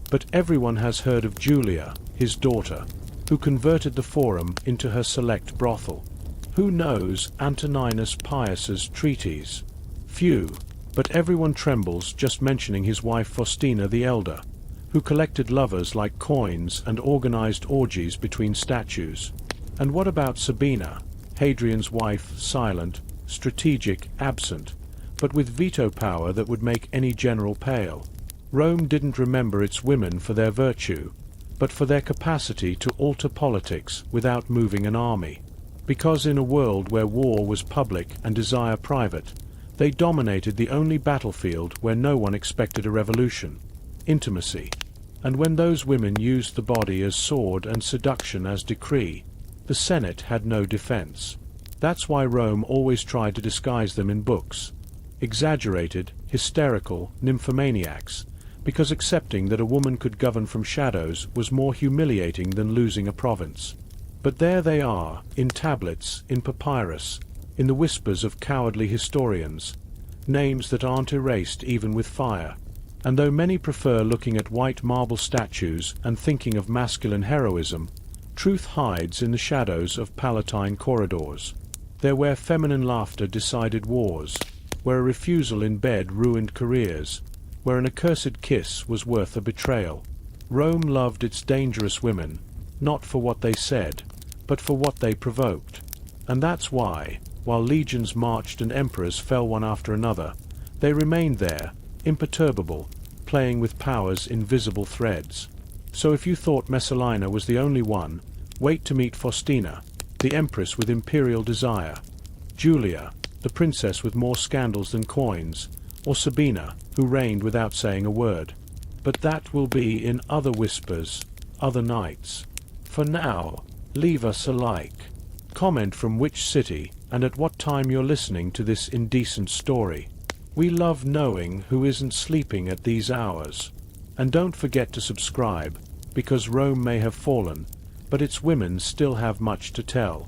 But everyone has heard of Julia, his daughter, who converted the Forum into her select brothel. Who knows Antoninus Pius's treatise? Few. But everyone trembles just mentioning his wife Faustina the Elder, who collected lovers like coins and organized orgies between statues. And what about Sabina, Hadrian's wife, silent, strategic, absent, but with veto power that would make any general pale? Rome didn't remember its women for their virtue, but for their capacity to alter politics without moving an army. Because in a world where war was public and desire private, they dominated the only battlefield where no one expected a revolution: intimacy. And when those women used the body as sword and seduction as decree, the Senate had no defense. That's why Rome always tried to disguise them in books. Exaggerated, hysterical nymphomaniacs, because accepting that a woman could govern from shadows was more humiliating than losing a province. But there they are, in tablets, in papyrus, in the whispers of cowardly historians, names that aren't erased even with fire. And though many prefer looking at white marble statues and thinking of masculine heroism, truth hides in the shadows of Palatine corridors. They're where feminine laughter decided wars, where a refusal in bed ruined careers, where an accursed kiss was worth a betrayal. Rome loved its dangerous women, not for what they said, but for what they provoked. And that's why, while legions marched and emperors fell one after another, they remained there, imperturbable, playing with power's invisible threads. So if you thought Messalina was the only one, wait to meet Faustina, the empress with imperial desire, Julia, the princess with more scandals than coins, or Sabina, who reigned without saying a word. But that will be in other whispers, other nights. For now, leave us a like. Comment from which city and at what time you're listening to this indecent story. We love knowing who isn't sleeping at these hours. And don't forget to subscribe, because Rome may have fallen, but its women still have much to tell.